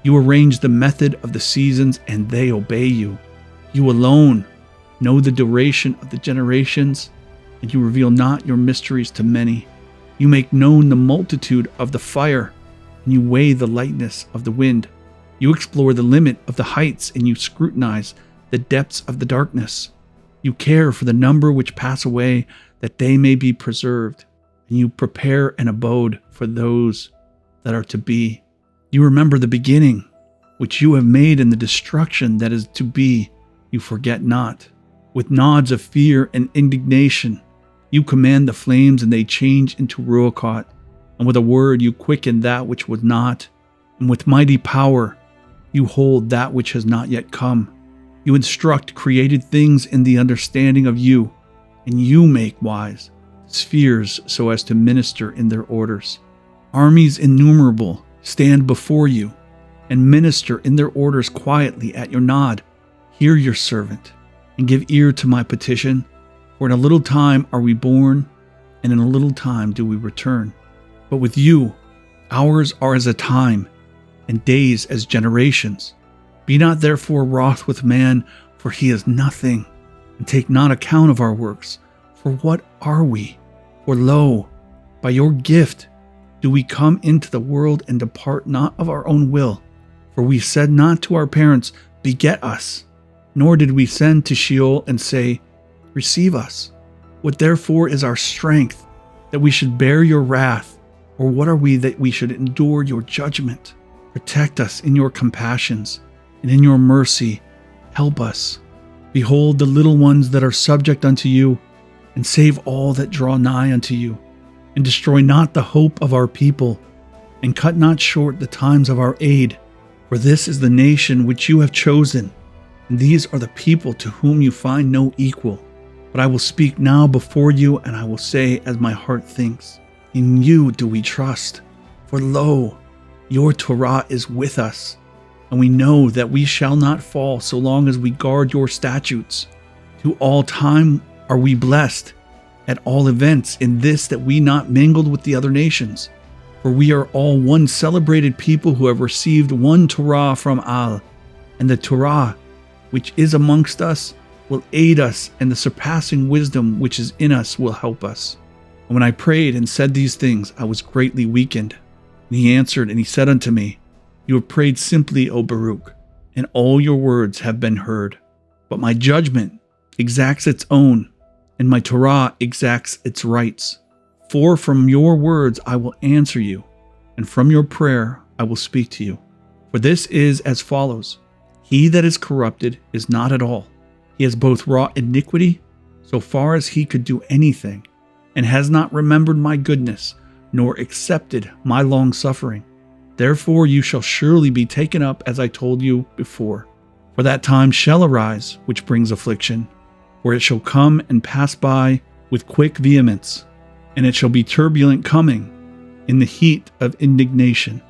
You arrange the method of the seasons, and they obey you. You alone know the duration of the generations, and you reveal not your mysteries to many. You make known the multitude of the fire, and you weigh the lightness of the wind. You explore the limit of the heights, and you scrutinize the depths of the darkness. You care for the number which pass away, that they may be preserved, and you prepare an abode for those that are to be. You remember the beginning, which you have made, and the destruction that is to be, you forget not. With nods of fear and indignation, you command the flames, and they change into ruachot, and with a word you quicken that which was not, and with mighty power you hold that which has not yet come. You instruct created things in the understanding of you, and you make wise spheres so as to minister in their orders. Armies innumerable stand before you, and minister in their orders quietly at your nod. Hear your servant, and give ear to my petition, for in a little time are we born, and in a little time do we return. But with you, hours are as a time, and days as generations. Be not therefore wroth with man, for he is nothing, and take not account of our works. For what are we? For lo, by your gift do we come into the world, and depart not of our own will. For we said not to our parents, beget us, nor did we send to Sheol and say, receive us. What therefore is our strength, that we should bear your wrath? Or what are we that we should endure your judgment? Protect us in your compassions, and in your mercy help us. Behold the little ones that are subject unto you, and save all that draw nigh unto you. And destroy not the hope of our people, and cut not short the times of our aid. For this is the nation which you have chosen, and these are the people to whom you find no equal. But I will speak now before you, and I will say as my heart thinks. In you do we trust, for lo, your Torah is with us, and we know that we shall not fall so long as we guard your statutes. To all time are we blessed, at all events, in this that we not mingled with the other nations. For we are all one celebrated people who have received one Torah from Al, and the Torah which is amongst us will aid us, and the surpassing wisdom which is in us will help us. And when I prayed and said these things, I was greatly weakened. And he answered, and he said unto me, you have prayed simply, O Baruch, and all your words have been heard. But my judgment exacts its own, and my Torah exacts its rights. For from your words I will answer you, and from your prayer I will speak to you. For this is as follows. He that is corrupted is not at all. He has both wrought iniquity, so far as he could do anything, and has not remembered my goodness, nor accepted my long suffering. Therefore you shall surely be taken up, as I told you before. For that time shall arise, which brings affliction, for it shall come and pass by with quick vehemence, and it shall be turbulent coming in the heat of indignation.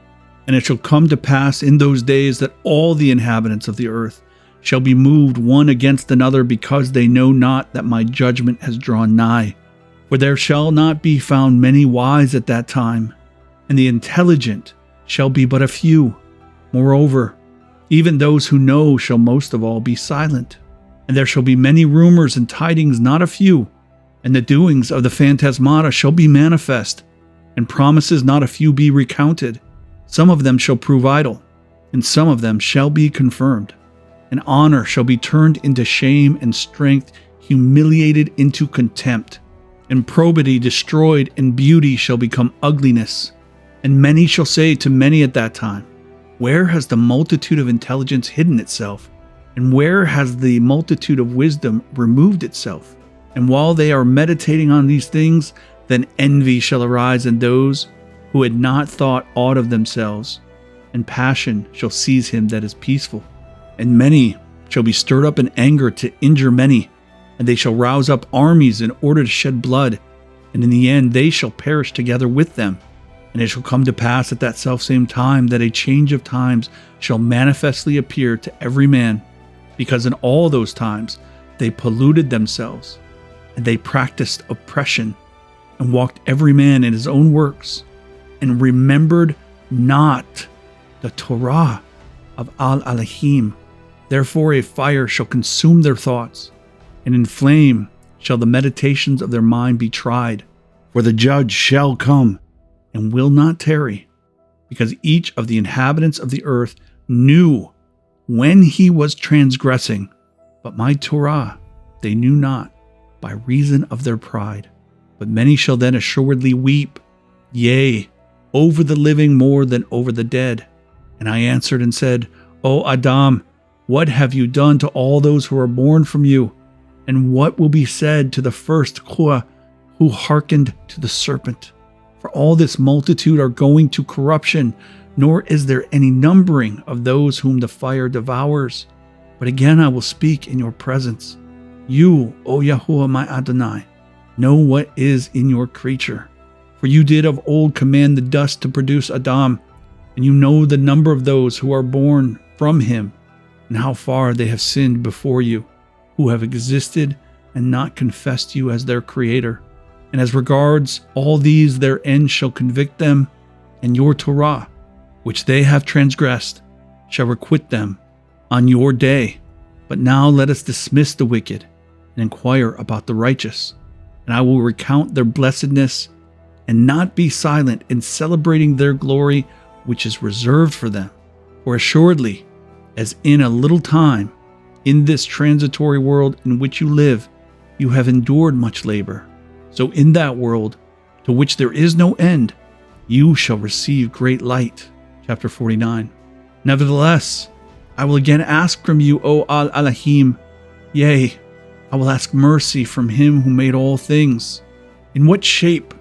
And it shall come to pass in those days that all the inhabitants of the earth shall be moved one against another, because they know not that my judgment has drawn nigh. For there shall not be found many wise at that time, and the intelligent shall be but a few. Moreover, even those who know shall most of all be silent. And there shall be many rumors and tidings, not a few. And the doings of the phantasmata shall be manifest, and promises not a few be recounted. Some of them shall prove idle, and some of them shall be confirmed. And honor shall be turned into shame, and strength humiliated into contempt. And probity destroyed, and beauty shall become ugliness. And many shall say to many at that time, where has the multitude of intelligence hidden itself? And where has the multitude of wisdom removed itself? And while they are meditating on these things, then envy shall arise in those who had not thought aught of themselves, and passion shall seize him that is peaceful. And many shall be stirred up in anger to injure many, and they shall rouse up armies in order to shed blood, and in the end they shall perish together with them. And it shall come to pass at that selfsame time that a change of times shall manifestly appear to every man, because in all those times they polluted themselves, and they practiced oppression, and walked every man in his own works, and remembered not the Torah of Al-Elohim. Therefore a fire shall consume their thoughts, and in flame shall the meditations of their mind be tried. For the judge shall come, and will not tarry, because each of the inhabitants of the earth knew when he was transgressing, but my Torah they knew not, by reason of their pride. But many shall then assuredly weep, yea, over the living more than over the dead. And I answered and said, O Adam, what have you done to all those who are born from you? And what will be said to the first Yahuah who hearkened to the serpent? For all this multitude are going to corruption, nor is there any numbering of those whom the fire devours. But again I will speak in your presence. You, O Yahuah my Adonai, know what is in your creature. For you did of old command the dust to produce Adam, and you know the number of those who are born from him, and how far they have sinned before you, who have existed and not confessed you as their creator. And as regards all these, their end shall convict them, and your Torah, which they have transgressed, shall requite them on your day. But now let us dismiss the wicked, and inquire about the righteous. And I will recount their blessedness, and not be silent in celebrating their glory, which is reserved for them. For assuredly, as in a little time, in this transitory world in which you live, you have endured much labor. So in that world, to which there is no end, you shall receive great light. Chapter 49. Nevertheless, I will again ask from you, O Al-Elohim, yea, I will ask mercy from him who made all things. In what shape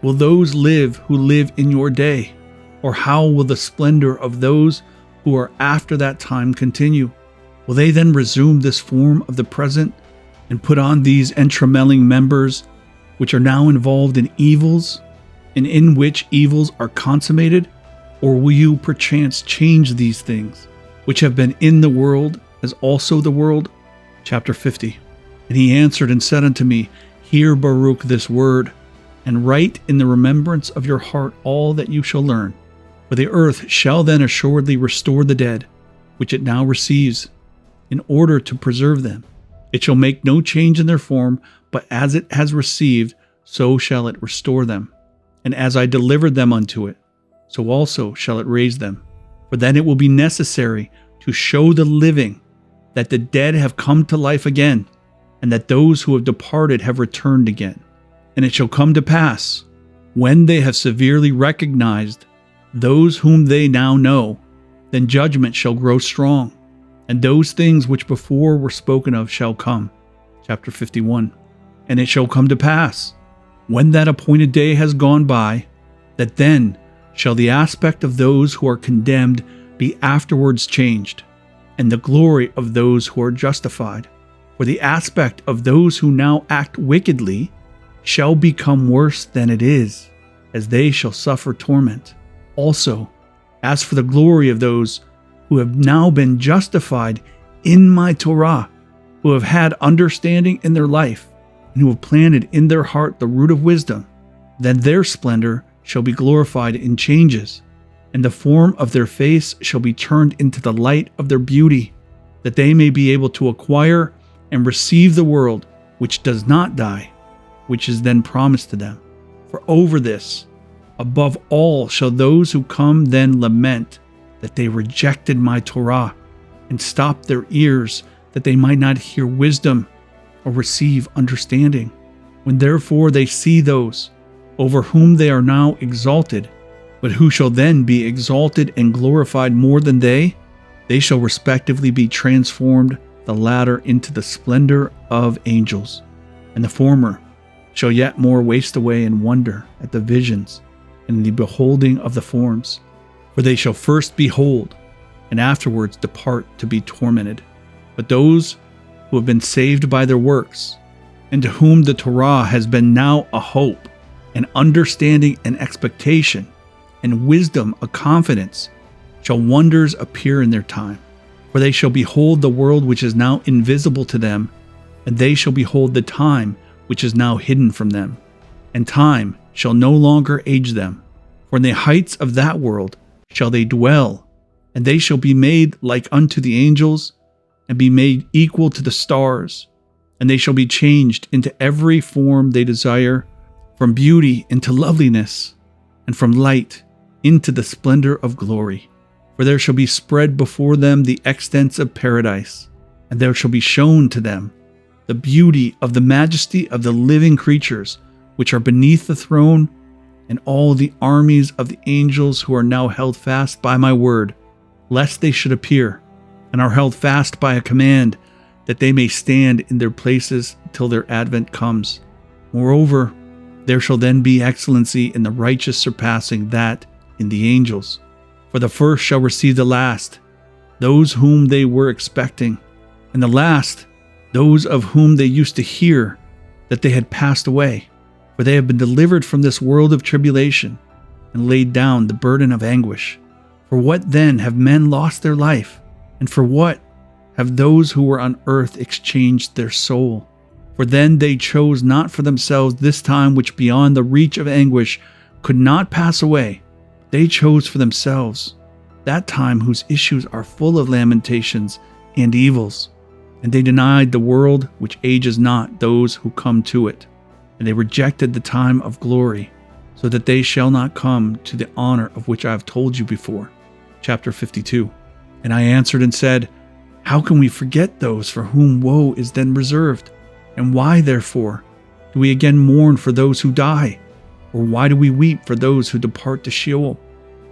will those live who live in your day? Or how will the splendor of those who are after that time continue? Will they then resume this form of the present and put on these entremelling members, which are now involved in evils, and in which evils are consummated? Or will you perchance change these things, which have been in the world, as also the world? Chapter 50. And he answered and said unto me, Hear, Baruch, this word, and write in the remembrance of your heart all that you shall learn. For the earth shall then assuredly restore the dead, which it now receives, in order to preserve them. It shall make no change in their form, but as it has received, so shall it restore them. And as I delivered them unto it, so also shall it raise them. For then it will be necessary to show the living that the dead have come to life again, and that those who have departed have returned again. And it shall come to pass, when they have severely recognized those whom they now know, then judgment shall grow strong, and those things which before were spoken of shall come. Chapter 51. And it shall come to pass, when that appointed day has gone by, that then shall the aspect of those who are condemned be afterwards changed, and the glory of those who are justified. For the aspect of those who now act wickedly shall become worse than it is, as they shall suffer torment. Also, as for the glory of those who have now been justified in my Torah, who have had understanding in their life, and who have planted in their heart the root of wisdom, then their splendor shall be glorified in changes, and the form of their face shall be turned into the light of their beauty, that they may be able to acquire and receive the world which does not die, which is then promised to them. For over this, above all, shall those who come then lament that they rejected my Torah, and stopped their ears that they might not hear wisdom or receive understanding. When therefore they see those over whom they are now exalted, but who shall then be exalted and glorified more than they shall respectively be transformed, the latter into the splendor of angels, and the former shall yet more waste away in wonder at the visions and in the beholding of the forms. For they shall first behold, and afterwards depart to be tormented. But those who have been saved by their works, and to whom the Torah has been now a hope, and understanding and expectation, and wisdom a confidence, shall wonders appear in their time. For they shall behold the world which is now invisible to them, and they shall behold the time which is now hidden from them. And time shall no longer age them. For in the heights of that world shall they dwell, and they shall be made like unto the angels, and be made equal to the stars, and they shall be changed into every form they desire, from beauty into loveliness, and from light into the splendor of glory. For there shall be spread before them the extents of paradise, and there shall be shown to them the beauty of the majesty of the living creatures which are beneath the throne, and all the armies of the angels who are now held fast by my word, lest they should appear, and are held fast by a command, that they may stand in their places till their advent comes. Moreover, there shall then be excellency in the righteous surpassing that in the angels. For the first shall receive the last, those whom they were expecting, and the last, those of whom they used to hear that they had passed away. For they have been delivered from this world of tribulation, and laid down the burden of anguish. For what then have men lost their life? And for what have those who were on earth exchanged their soul? For then they chose not for themselves this time which beyond the reach of anguish could not pass away. They chose for themselves that time whose issues are full of lamentations and evils. And they denied the world which ages not those who come to it. And they rejected the time of glory, so that they shall not come to the honor of which I have told you before. Chapter 52. And I answered and said, how can we forget those for whom woe is then reserved? And why, therefore, do we again mourn for those who die? Or why do we weep for those who depart to Sheol?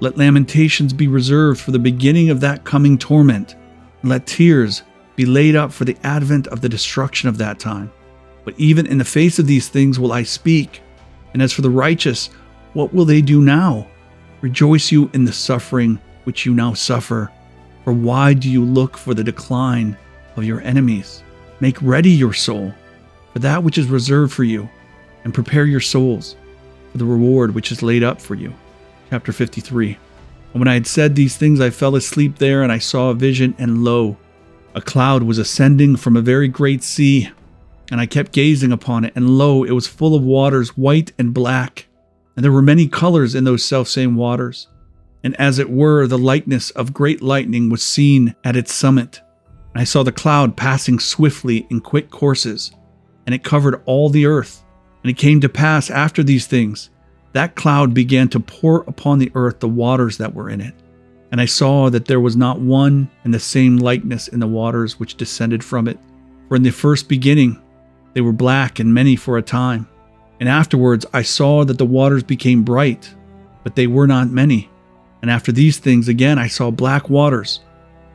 Let lamentations be reserved for the beginning of that coming torment, and let tears be laid up for the advent of the destruction of that time. But even in the face of these things will I speak. And as for the righteous, what will they do now? Rejoice you in the suffering which you now suffer. For why do you look for the decline of your enemies? Make ready your soul for that which is reserved for you, and prepare your souls for the reward which is laid up for you. Chapter 53. And when I had said these things, I fell asleep there, and I saw a vision, and lo, a cloud was ascending from a very great sea. And I kept gazing upon it, and lo, it was full of waters, white and black. And there were many colors in those selfsame waters. And as it were, the likeness of great lightning was seen at its summit. And I saw the cloud passing swiftly in quick courses, and it covered all the earth. And it came to pass after these things, that cloud began to pour upon the earth the waters that were in it. And I saw that there was not one and the same likeness in the waters which descended from it. For in the first beginning, they were black and many for a time. And afterwards I saw that the waters became bright, but they were not many. And after these things again I saw black waters.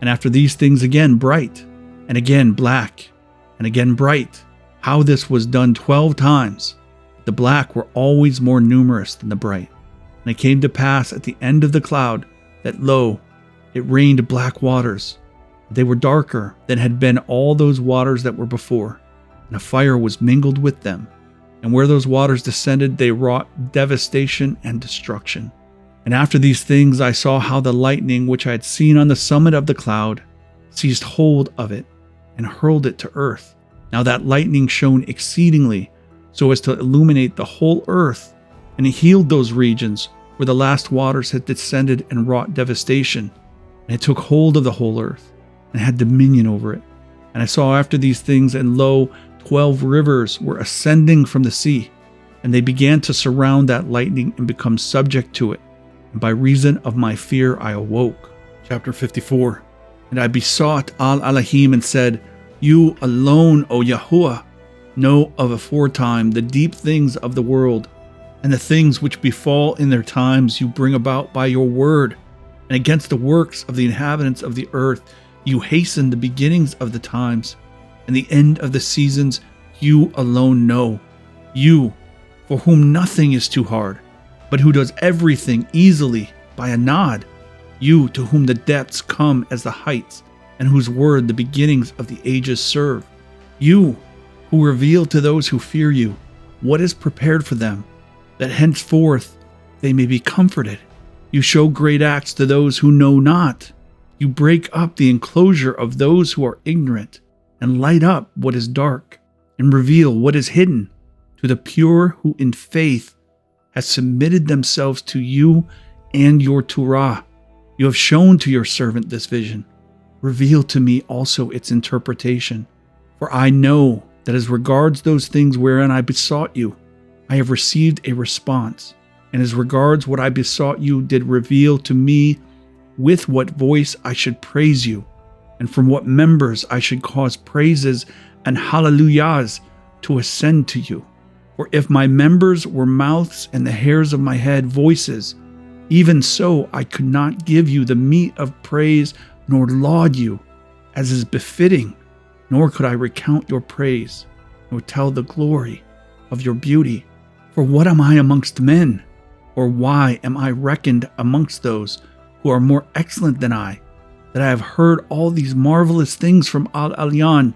And after these things again bright, and again black, and again bright. How this was done 12 times. The black were always more numerous than the bright. And it came to pass at the end of the cloud that, lo, it rained black waters. They were darker than had been all those waters that were before. And a fire was mingled with them. And where those waters descended, they wrought devastation and destruction. And after these things I saw how the lightning which I had seen on the summit of the cloud seized hold of it and hurled it to earth. Now that lightning shone exceedingly, so as to illuminate the whole earth, and it healed those regions where the last waters had descended and wrought devastation. And it took hold of the whole earth, and had dominion over it. And I saw after these things, and lo, 12 rivers were ascending from the sea, and they began to surround that lightning and become subject to it. And by reason of my fear I awoke. Chapter 54. And I besought Al-Elohim and said, You alone, O Yahuah, know of aforetime the deep things of the world, and the things which befall in their times you bring about by your word, and against the works of the inhabitants of the earth you hasten the beginnings of the times, and the end of the seasons you alone know. You, for whom nothing is too hard, but who does everything easily by a nod. You, to whom the depths come as the heights, and whose word the beginnings of the ages serve. You, who reveal to those who fear you what is prepared for them, that henceforth they may be comforted. You show great acts to those who know not. You break up the enclosure of those who are ignorant, and light up what is dark, and reveal what is hidden to the pure who in faith has submitted themselves to you and your Torah. You have shown to your servant this vision. Reveal to me also its interpretation. For I know that as regards those things wherein I besought you, I have received a response. And as regards what I besought you did reveal to me with what voice I should praise you, and from what members I should cause praises and hallelujahs to ascend to you. For if my members were mouths and the hairs of my head voices, even so I could not give you the meat of praise nor laud you, as is befitting, nor could I recount your praise, nor tell the glory of your beauty. For what am I amongst men? Or why am I reckoned amongst those who are more excellent than I, that I have heard all these marvelous things from Al Elyon,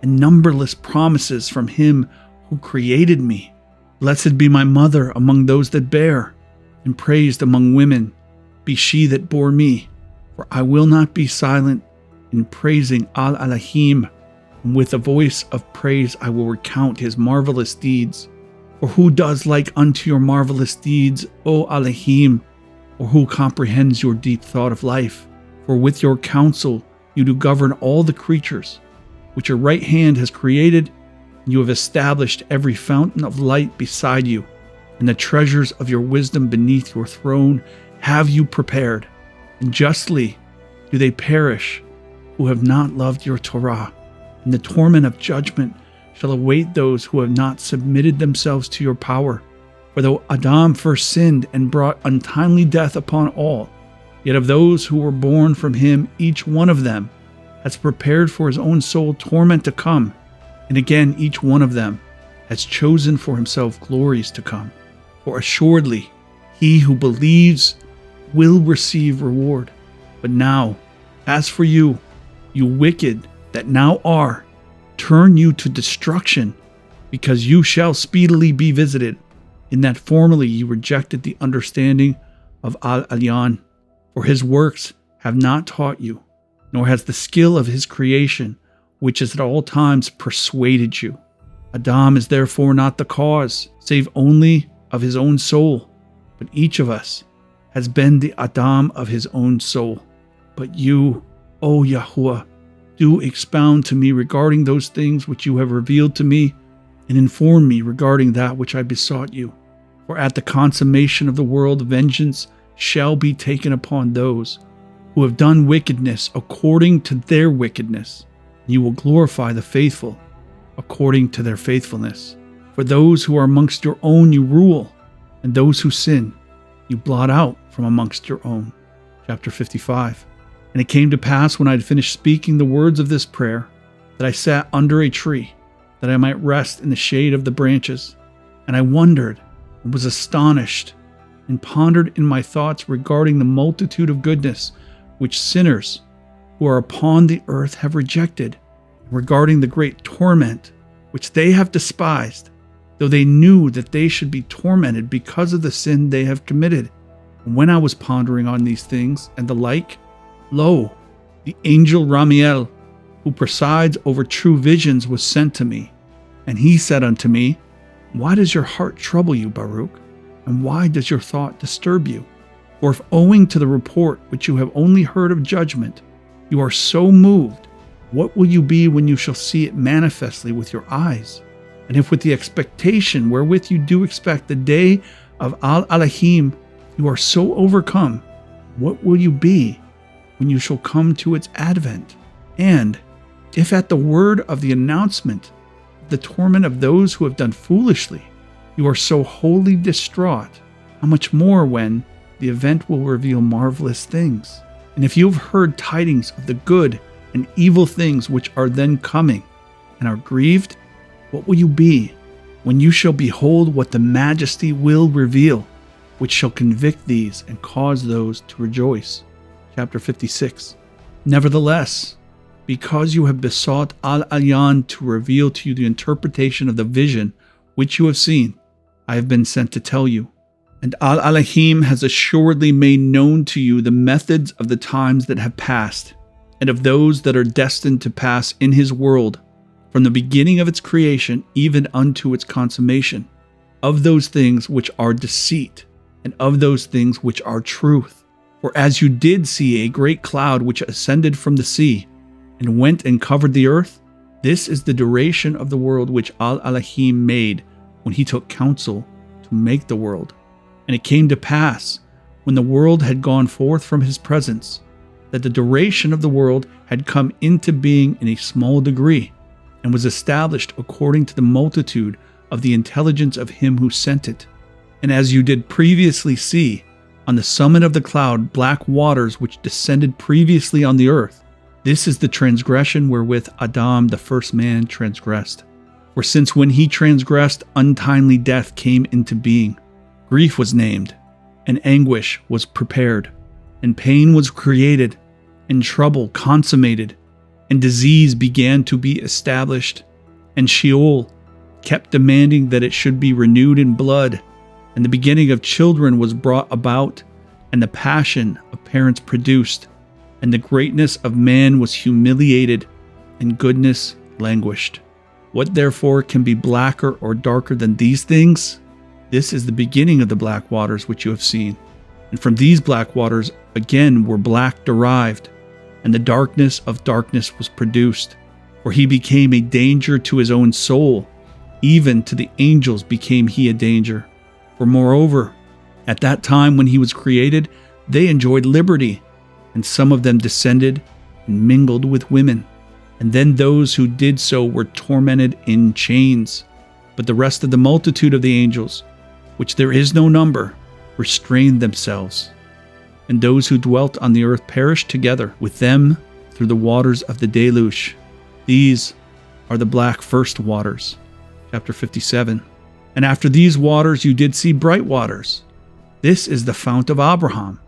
and numberless promises from him who created me? Blessed be my mother among those that bear, and praised among women be she that bore me. For I will not be silent in praising Al Elohim, and with a voice of praise I will recount his marvelous deeds. For who does like unto your marvelous deeds, O Elohim, or who comprehends your deep thought of life? For with your counsel you do govern all the creatures, which your right hand has created, and you have established every fountain of light beside you, and the treasures of your wisdom beneath your throne have you prepared. And justly do they perish who have not loved your Torah, and the torment of judgment shall await those who have not submitted themselves to your power. For though Adam first sinned and brought untimely death upon all, yet of those who were born from him, each one of them has prepared for his own soul torment to come, and again each one of them has chosen for himself glories to come. For assuredly he who believes will receive reward. But now, as for you, you wicked that now are, turn you to destruction, because you shall speedily be visited, in that formerly you rejected the understanding of Al Elyon. For his works have not taught you, nor has the skill of his creation, which is at all times persuaded you. Adam is therefore not the cause, save only of his own soul, but each of us has been the Adam of his own soul. But you, O Yahuah, do expound to me regarding those things which you have revealed to me, and inform me regarding that which I besought you. For at the consummation of the world, vengeance shall be taken upon those who have done wickedness according to their wickedness. You will glorify the faithful according to their faithfulness. For those who are amongst your own you rule, and those who sin you blot out from amongst your own. Chapter 55. And it came to pass when I had finished speaking the words of this prayer, that I sat under a tree, that I might rest in the shade of the branches. And I wondered and was astonished, and pondered in my thoughts regarding the multitude of goodness which sinners who are upon the earth have rejected, and regarding the great torment which they have despised, though they knew that they should be tormented because of the sin they have committed. And when I was pondering on these things and the like, lo, the angel Ramiel, who presides over true visions, was sent to me. And he said unto me, Why does your heart trouble you, Baruch? And why does your thought disturb you? For if owing to the report which you have only heard of judgment, you are so moved, what will you be when you shall see it manifestly with your eyes? And if with the expectation wherewith you do expect the day of Al Elohim, you are so overcome, what will you be when you shall come to its advent? And if at the word of the announcement of the torment of those who have done foolishly, you are so wholly distraught, how much more when the event will reveal marvelous things? And if you have heard tidings of the good and evil things which are then coming, and are grieved, what will you be when you shall behold what the majesty will reveal, which shall convict these and cause those to rejoice? Chapter 56. Nevertheless, because you have besought Al Elyon to reveal to you the interpretation of the vision which you have seen, I have been sent to tell you. And Al-Elohim has assuredly made known to you the methods of the times that have passed, and of those that are destined to pass in his world, from the beginning of its creation even unto its consummation, of those things which are deceit, and of those things which are truth. For as you did see a great cloud which ascended from the sea, and went and covered the earth, this is the duration of the world which Al-Elohim made when he took counsel to make the world. And it came to pass, when the world had gone forth from his presence, that the duration of the world had come into being in a small degree, and was established according to the multitude of the intelligence of him who sent it. And as you did previously see, on the summit of the cloud, black waters which descended previously on the earth, this is the transgression wherewith Adam the first man transgressed. For since when he transgressed, untimely death came into being. Grief was named, and anguish was prepared, and pain was created, and trouble consummated, and disease began to be established, and Sheol kept demanding that it should be renewed in blood, and the beginning of children was brought about, and the passion of parents produced, and the greatness of man was humiliated, and goodness languished. What therefore can be blacker or darker than these things? This is the beginning of the black waters which you have seen. And from these black waters again were black derived, and the darkness of darkness was produced. For he became a danger to his own soul, even to the angels became he a danger. For moreover, at that time when he was created, they enjoyed liberty, and some of them descended and mingled with women. And then those who did so were tormented in chains. But the rest of the multitude of the angels, which there is no number, restrained themselves. And those who dwelt on the earth perished together with them through the waters of the deluge. These are the black first waters. Chapter 57. And after these waters you did see bright waters. This is the fount of Abraham,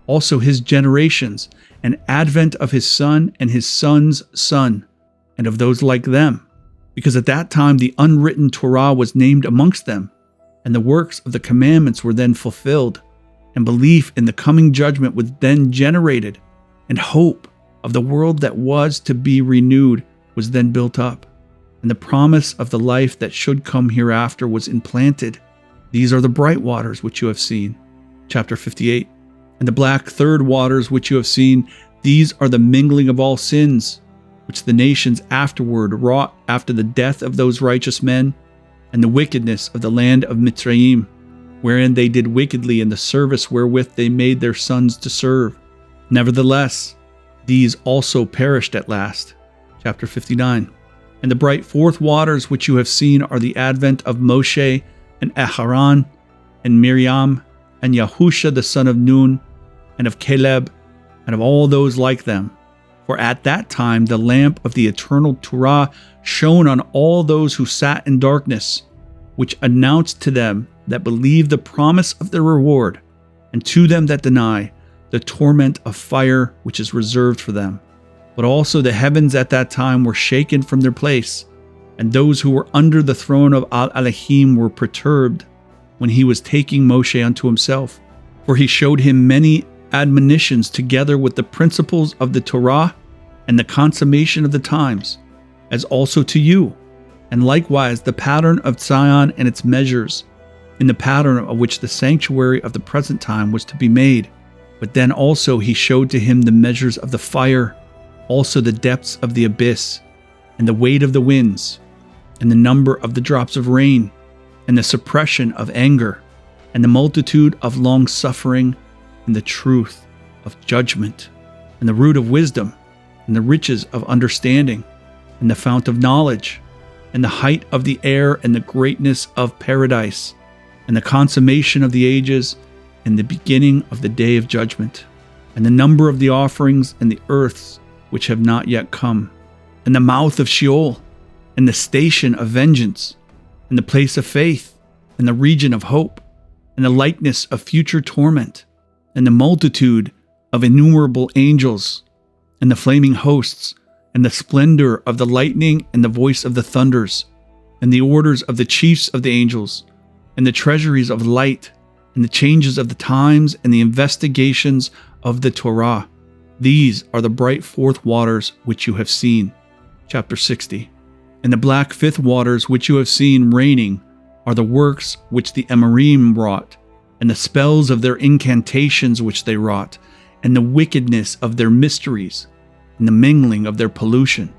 also his generations, and advent of his son and his son's son, and of those like them. Because at that time the unwritten Torah was named amongst them, and the works of the commandments were then fulfilled, and belief in the coming judgment was then generated, and hope of the world that was to be renewed was then built up, and the promise of the life that should come hereafter was implanted. These are the bright waters which you have seen. Chapter 58. And the black third waters which you have seen, these are the mingling of all sins, which the nations afterward wrought after the death of those righteous men, and the wickedness of the land of Mitzrayim, wherein they did wickedly in the service wherewith they made their sons to serve. Nevertheless, these also perished at last. Chapter 59. And the bright fourth waters which you have seen are the advent of Moshe and Aharon and Miriam and Yahusha the son of Nun and of Caleb and of all those like them. For at that time the lamp of the eternal Torah shone on all those who sat in darkness, which announced to them that believe the promise of the reward, and to them that deny the torment of fire which is reserved for them. But also the heavens at that time were shaken from their place, and those who were under the throne of Al-Elohim were perturbed when he was taking Moshe unto himself. For he showed him many admonitions together with the principles of the Torah and the consummation of the times, as also to you, and likewise the pattern of Zion and its measures, in the pattern of which the sanctuary of the present time was to be made. But then also he showed to him the measures of the fire, also the depths of the abyss, and the weight of the winds, and the number of the drops of rain, and the suppression of anger, and the multitude of long suffering, and the truth of judgment, and the root of wisdom, and the riches of understanding, and the fount of knowledge, and the height of the air, and the greatness of paradise, and the consummation of the ages, and the beginning of the day of judgment, and the number of the offerings and the earths which have not yet come, and the mouth of Sheol, and the station of vengeance, and the place of faith, and the region of hope, and the likeness of future torment, and the multitude of innumerable angels, and the flaming hosts, and the splendor of the lightning, and the voice of the thunders, and the orders of the chiefs of the angels, and the treasuries of light, and the changes of the times and the investigations of the Torah. These are the bright fourth waters which you have seen. Chapter 60. And the black fifth waters which you have seen reigning are the works which the Emirim wrought, and the spells of their incantations which they wrought, and the wickedness of their mysteries, and the mingling of their pollution.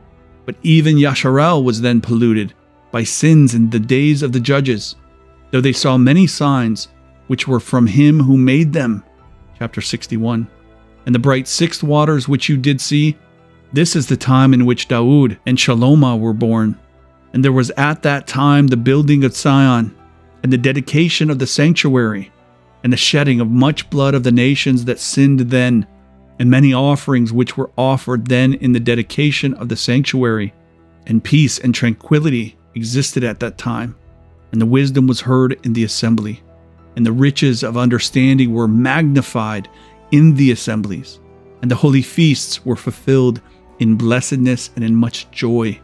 But even Yasharel was then polluted by sins in the days of the judges, though they saw many signs which were from him who made them. Chapter 61. And the bright sixth waters which you did see, this is the time in which Daud and Shalomah were born. And there was at that time the building of Zion, and the dedication of the sanctuary, and the shedding of much blood of the nations that sinned then, and many offerings which were offered then in the dedication of the sanctuary. And peace and tranquility existed at that time, and the wisdom was heard in the assembly, and the riches of understanding were magnified in the assemblies, and the holy feasts were fulfilled in blessedness and in much joy.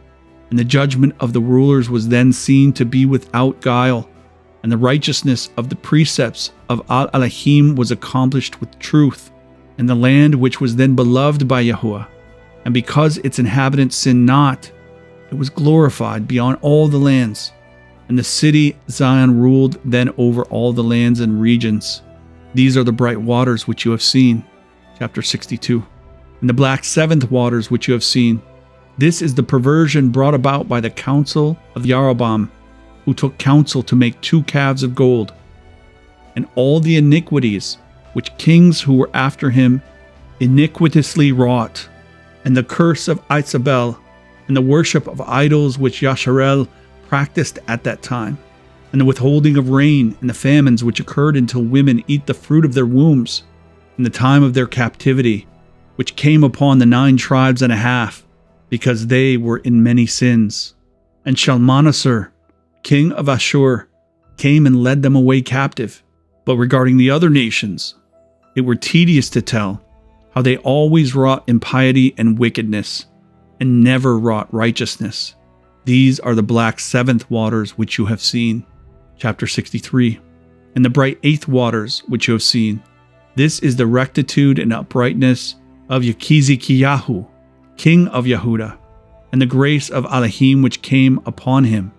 And the judgment of the rulers was then seen to be without guile, and the righteousness of the precepts of Al-Elohim was accomplished with truth. And the land which was then beloved by Yahuah, and because its inhabitants sinned not, it was glorified beyond all the lands. And the city Zion ruled then over all the lands and regions. These are the bright waters which you have seen. Chapter 62. And the black seventh waters which you have seen. This is the perversion brought about by the counsel of Jeroboam, who took counsel to make 2 calves of gold. And all the iniquities which kings who were after him iniquitously wrought, and the curse of Isabel, and the worship of idols which Yasharel practiced at that time, and the withholding of rain, and the famines which occurred until women eat the fruit of their wombs, in the time of their captivity, which came upon the 9 tribes and a half, because they were in many sins. And Shalmaneser, king of Ashur, came and led them away captive. But regarding the other nations, it were tedious to tell how they always wrought impiety and wickedness, and never wrought righteousness. These are the black seventh waters which you have seen. Chapter 63. And the bright eighth waters which you have seen. This is the rectitude and uprightness of Yechizkiyahu, king of Yehudah, and the grace of Elohim which came upon him.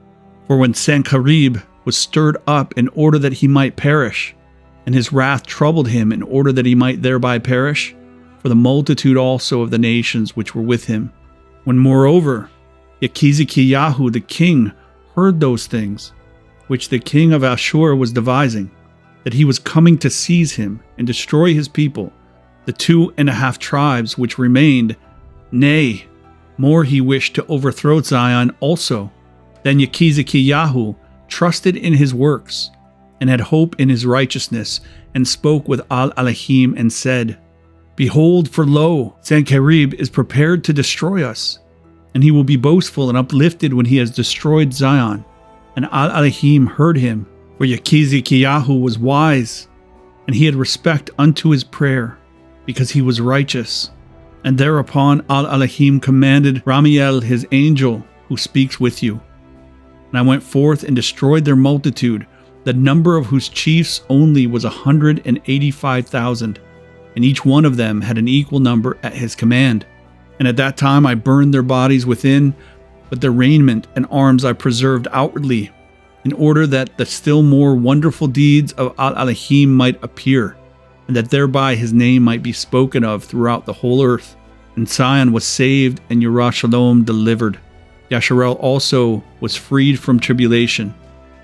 For when Sennacherib was stirred up in order that he might perish, and his wrath troubled him in order that he might thereby perish, for the multitude also of the nations which were with him. When moreover Yechizkiyahu the king heard those things, which the king of Ashur was devising, that he was coming to seize him and destroy his people, the 2.5 tribes which remained, nay, more he wished to overthrow Zion also. Then Yechizkiyahu trusted in his works, and had hope in his righteousness, and spoke with Al-Elohim and said, Behold, for lo, Sennacherib is prepared to destroy us, and he will be boastful and uplifted when he has destroyed Zion. And Al-Elohim heard him, for Yechizkiyahu was wise, and he had respect unto his prayer, because he was righteous. And thereupon Al-Elohim commanded Ramiel his angel, who speaks with you. And I went forth and destroyed their multitude, the number of whose chiefs only was 185,000, and each one of them had an equal number at his command. And at that time I burned their bodies within, but their raiment and arms I preserved outwardly, in order that the still more wonderful deeds of Al-Elohim might appear, and that thereby his name might be spoken of throughout the whole earth. And Zion was saved, and Yerushalayim delivered. Yasharel also was freed from tribulation,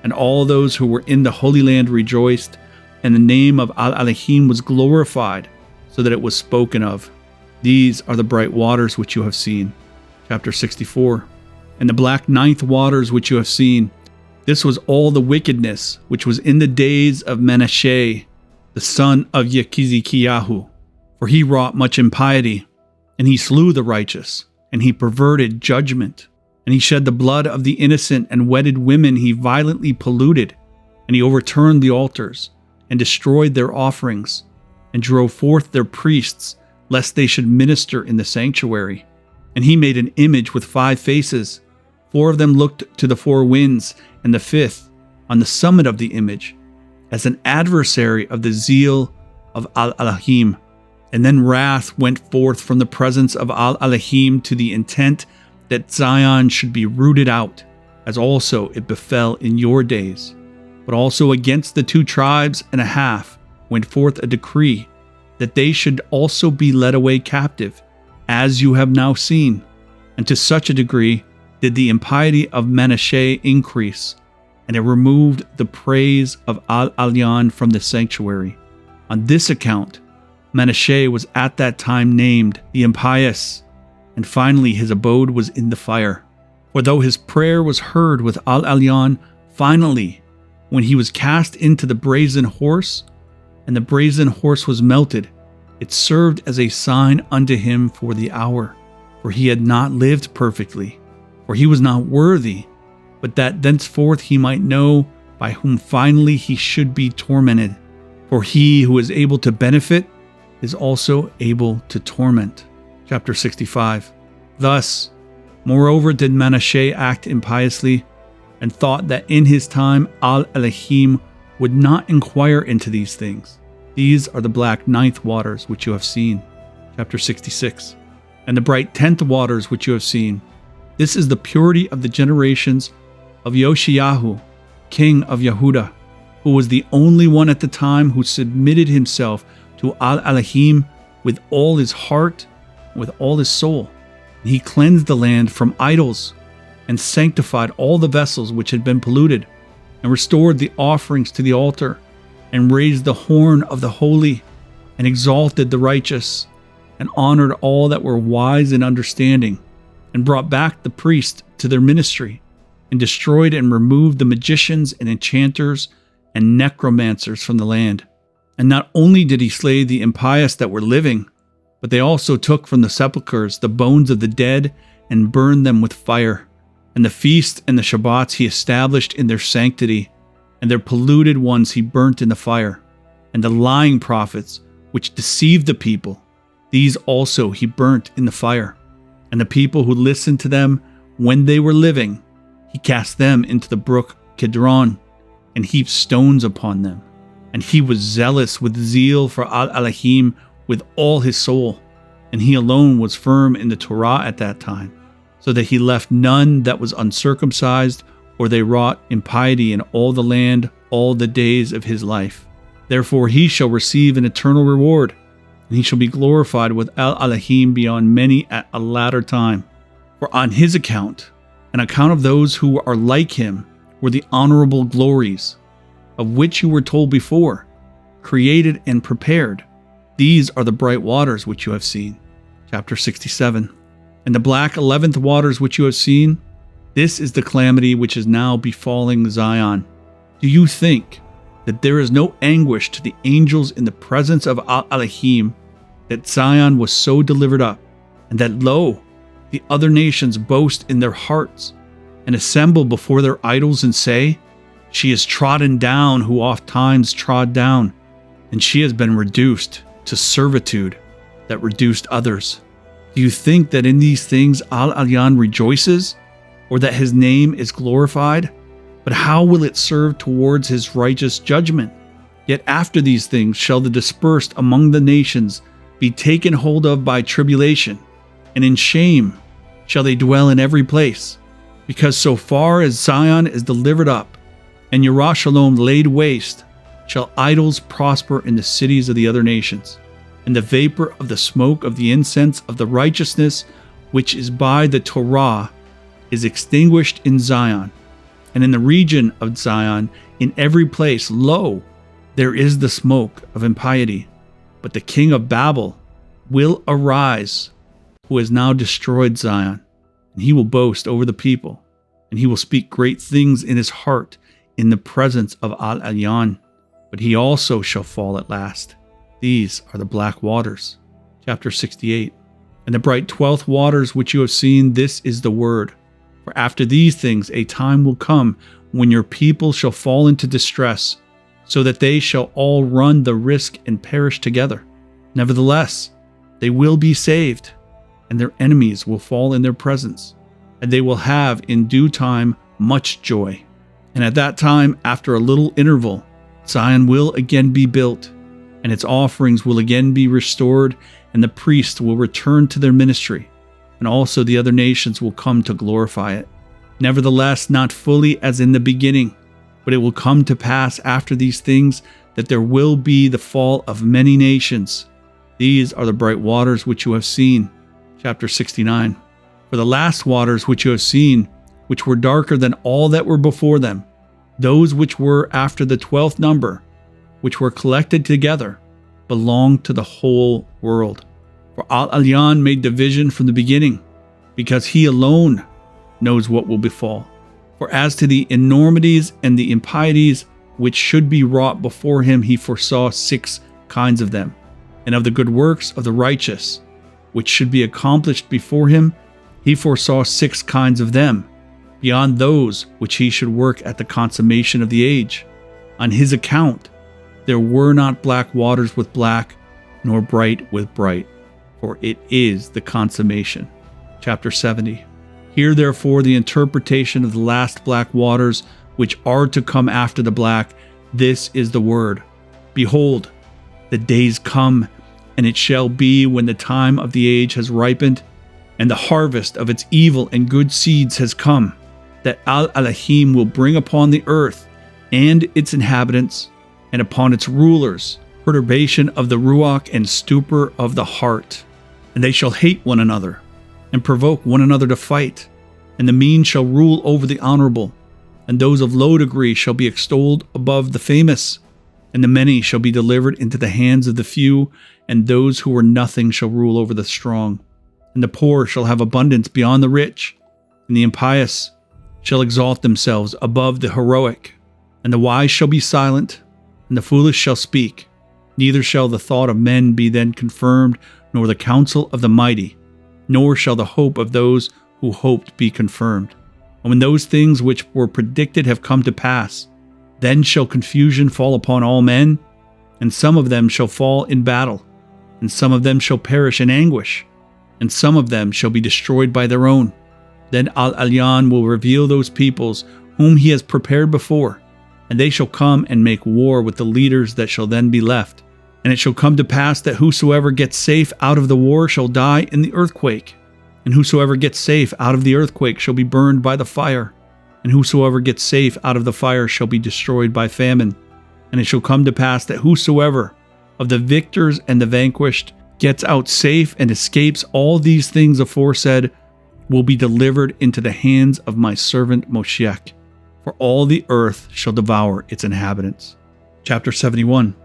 and all those who were in the Holy Land rejoiced, and the name of Al-Elohim was glorified, so that it was spoken of. These are the bright waters which you have seen. Chapter 64. And the black ninth waters which you have seen. This was all the wickedness which was in the days of Manasseh, the son of Yechizkiyahu. For he wrought much impiety, and he slew the righteous, and he perverted judgment. And he shed the blood of the innocent, and wedded women he violently polluted. And he overturned the altars, and destroyed their offerings, and drove forth their priests, lest they should minister in the sanctuary. And he made an image with 5 faces. 4 of them looked to the 4 winds, and the 5th on the summit of the image. as an adversary of the zeal of Al-Elohim. And then wrath went forth from the presence of Al-Elohim to the intent that Zion should be rooted out, as also it befell in your days. But also against the 2.5 tribes went forth a decree that they should also be led away captive, as you have now seen. And to such a degree did the impiety of Manasseh increase, and it removed the praise of Al-Elyon from the sanctuary. On this account, Manasseh was at that time named the impious, and finally his abode was in the fire. For though his prayer was heard with Al-Elyon, finally, when he was cast into the brazen horse, and the brazen horse was melted, it served as a sign unto him for the hour. For he had not lived perfectly, for he was not worthy, but that thenceforth he might know by whom finally he should be tormented. For he who is able to benefit is also able to torment. Chapter 65. Thus, moreover, did Manasseh act impiously, and thought that in his time Al-Elohim would not inquire into these things. These are the black 9th waters which you have seen. Chapter 66. And the bright 10th waters which you have seen. This is the purity of the generations of Yoshiyahu, king of Yehudah, who was the only one at the time who submitted himself to Al-Elohim with all his heart, with all his soul. And he cleansed the land from idols, and sanctified all the vessels which had been polluted, and restored the offerings to the altar, and raised the horn of the holy, and exalted the righteous, and honored all that were wise in understanding, and brought back the priests to their ministry, and destroyed and removed the magicians and enchanters and necromancers from the land. And not only did he slay the impious that were living, but they also took from the sepulchres the bones of the dead and burned them with fire. And the feasts and the Shabbats he established in their sanctity, and their polluted ones he burnt in the fire. And the lying prophets, which deceived the people, these also he burnt in the fire. And the people who listened to them when they were living, he cast them into the brook Kidron, and heaped stones upon them. And he was zealous with zeal for Al-Elohim with all his soul, and he alone was firm in the Torah at that time, so that he left none that was uncircumcised, or they wrought impiety in all the land all the days of his life. Therefore he shall receive an eternal reward, and he shall be glorified with Al-Elohim beyond many at a latter time. For on his account, an account of those who are like him, were the honorable glories, of which you were told before, created and prepared. These are the bright waters which you have seen. Chapter 67. And the black 11th waters which you have seen, this is the calamity which is now befalling Zion. Do you think that there is no anguish to the angels in the presence of Al-Elohim, that Zion was so delivered up, and that lo, the other nations boast in their hearts, and assemble before their idols and say, she is trodden down who oft times trod down, and she has been reduced to servitude that reduced others. Do you think that in these things Al-Elyon rejoices, or that his name is glorified? But how will it serve towards his righteous judgment? Yet after these things shall the dispersed among the nations be taken hold of by tribulation, and in shame shall they dwell in every place. Because so far as Zion is delivered up, and Jerusalem laid waste, shall idols prosper in the cities of the other nations. And the vapor of the smoke of the incense of the righteousness which is by the Torah is extinguished in Zion. And in the region of Zion, in every place, lo, there is the smoke of impiety. But the king of Babel will arise, who has now destroyed Zion, and he will boast over the people, and he will speak great things in his heart in the presence of Al-Elyon. But he also shall fall at last. These are the black waters. Chapter 68. And the bright 12th waters which you have seen, this is the word. For after these things a time will come when your people shall fall into distress, so that they shall all run the risk and perish together. Nevertheless, they will be saved, and their enemies will fall in their presence, and they will have in due time much joy. And at that time, after a little interval, Zion will again be built, and its offerings will again be restored, and the priests will return to their ministry, and also the other nations will come to glorify it. Nevertheless, not fully as in the beginning, but it will come to pass after these things that there will be the fall of many nations. These are the bright waters which you have seen. Chapter 69. For the last waters which you have seen, which were darker than all that were before them, those which were after the 12th number, which were collected together, belong to the whole world. For Al-Elyon made division from the beginning, because he alone knows what will befall. For as to the enormities and the impieties which should be wrought before him, he foresaw 6 kinds of them. And of the good works of the righteous, which should be accomplished before him, he foresaw 6 kinds of them, beyond those which he should work at the consummation of the age. On his account, there were not black waters with black, nor bright with bright, for it is the consummation. Chapter 70. Hear therefore the interpretation of the last black waters, which are to come after the black. This is the word. Behold, the days come, and it shall be when the time of the age has ripened, and the harvest of its evil and good seeds has come, that Al-Elohim will bring upon the earth and its inhabitants, and upon its rulers, perturbation of the ruach and stupor of the heart. And they shall hate one another, and provoke one another to fight. And the mean shall rule over the honorable, and those of low degree shall be extolled above the famous. And the many shall be delivered into the hands of the few, and those who were nothing shall rule over the strong. And the poor shall have abundance beyond the rich, and the impious shall exalt themselves above the heroic. And the wise shall be silent, and the foolish shall speak. Neither shall the thought of men be then confirmed, nor the counsel of the mighty, nor shall the hope of those who hoped be confirmed. And when those things which were predicted have come to pass, then shall confusion fall upon all men, and some of them shall fall in battle, and some of them shall perish in anguish, and some of them shall be destroyed by their own. Then Al-Elyon will reveal those peoples whom he has prepared before, and they shall come and make war with the leaders that shall then be left. And it shall come to pass that whosoever gets safe out of the war shall die in the earthquake, and whosoever gets safe out of the earthquake shall be burned by the fire, and whosoever gets safe out of the fire shall be destroyed by famine. And it shall come to pass that whosoever of the victors and the vanquished gets out safe and escapes all these things aforesaid will be delivered into the hands of my servant Moshiach, for all the earth shall devour its inhabitants. Chapter 71.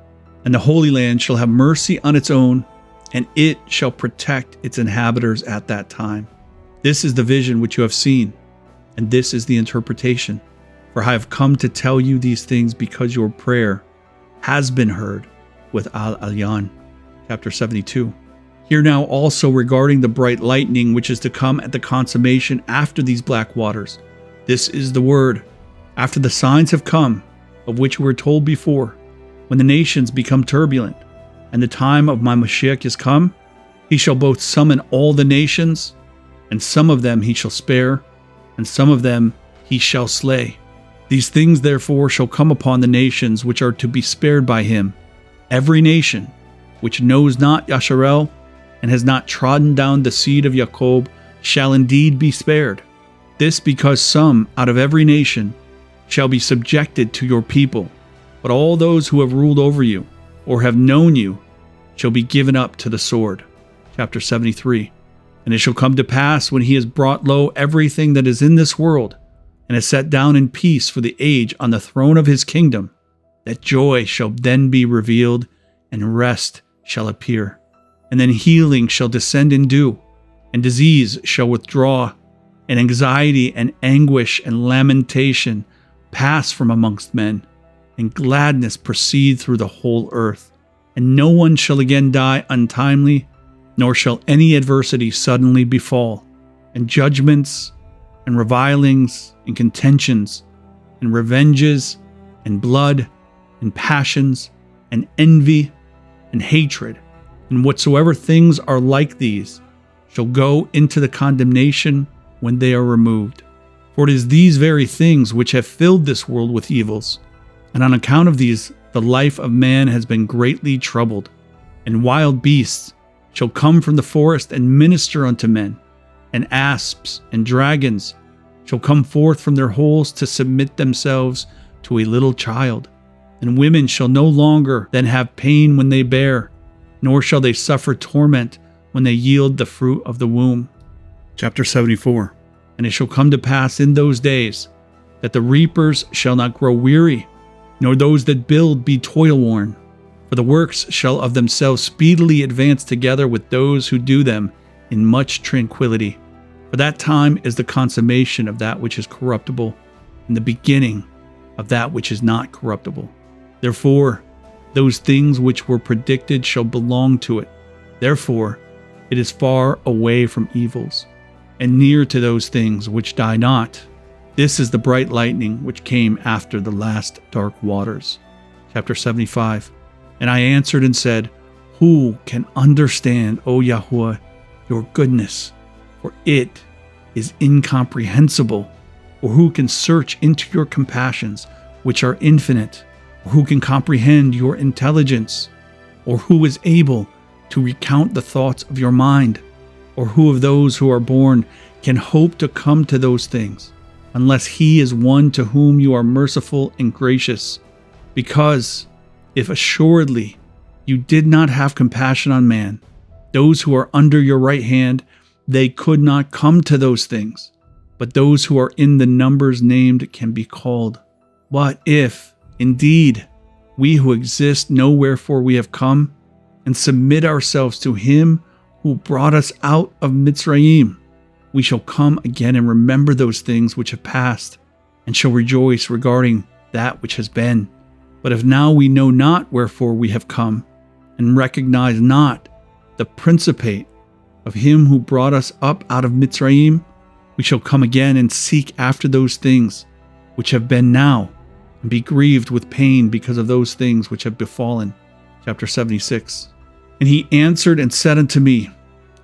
And the Holy Land shall have mercy on its own, and it shall protect its inhabitants at that time. This is the vision which you have seen, and this is the interpretation. For I have come to tell you these things because your prayer has been heard with Al-Elyon. Chapter 72. Hear now also regarding the bright lightning which is to come at the consummation after these black waters. This is the word. After the signs have come, of which we were told before, when the nations become turbulent, and the time of my Mashiach is come, he shall both summon all the nations, and some of them he shall spare, and some of them he shall slay. These things therefore shall come upon the nations which are to be spared by him. Every nation which knows not Yasharel, and has not trodden down the seed of Jacob, shall indeed be spared. This because some out of every nation shall be subjected to your people, but all those who have ruled over you, or have known you, shall be given up to the sword. Chapter 73. And it shall come to pass when he has brought low everything that is in this world, and has set down in peace for the age on the throne of his kingdom, that joy shall then be revealed, and rest shall appear. And then healing shall descend in dew, and disease shall withdraw, and anxiety and anguish and lamentation pass from amongst men, and gladness proceed through the whole earth. And no one shall again die untimely, nor shall any adversity suddenly befall. And judgments, and revilings, and contentions, and revenges, and blood, and passions, and envy, and hatred, and whatsoever things are like these, shall go into the condemnation when they are removed. For it is these very things which have filled this world with evils, and on account of these, the the life of man has been greatly troubled. And wild beasts shall come from the forest and minister unto men, and asps and dragons shall come forth from their holes to submit themselves to a little child. And women shall no longer then have pain when they bear, nor shall they suffer torment when they yield the fruit of the womb. Chapter 74. And it shall come to pass in those days that the reapers shall not grow weary, nor those that build be toil-worn. For the works shall of themselves speedily advance together with those who do them in much tranquility. For that time is the consummation of that which is corruptible, and the beginning of that which is not corruptible. Therefore, those things which were predicted shall belong to it. Therefore, it is far away from evils, and near to those things which die not. This is the bright lightning which came after the last dark waters. Chapter 75. And I answered and said, Who can understand, O Yahuah, your goodness? For it is incomprehensible. Or who can search into your compassions, which are infinite? Or who can comprehend your intelligence? Or who is able to recount the thoughts of your mind? Or who of those who are born can hope to come to those things, unless he is one to whom you are merciful and gracious? Because if assuredly you did not have compassion on man, those who are under your right hand, they could not come to those things. But those who are in the numbers named can be called. What if, indeed, we who exist know wherefore we have come, and submit ourselves to him who brought us out of Mitzrayim, we shall come again and remember those things which have passed, and shall rejoice regarding that which has been. But if now we know not wherefore we have come, and recognize not the principate of him who brought us up out of Mitzrayim, we shall come again and seek after those things which have been now, and be grieved with pain because of those things which have befallen. Chapter 76. And he answered and said unto me,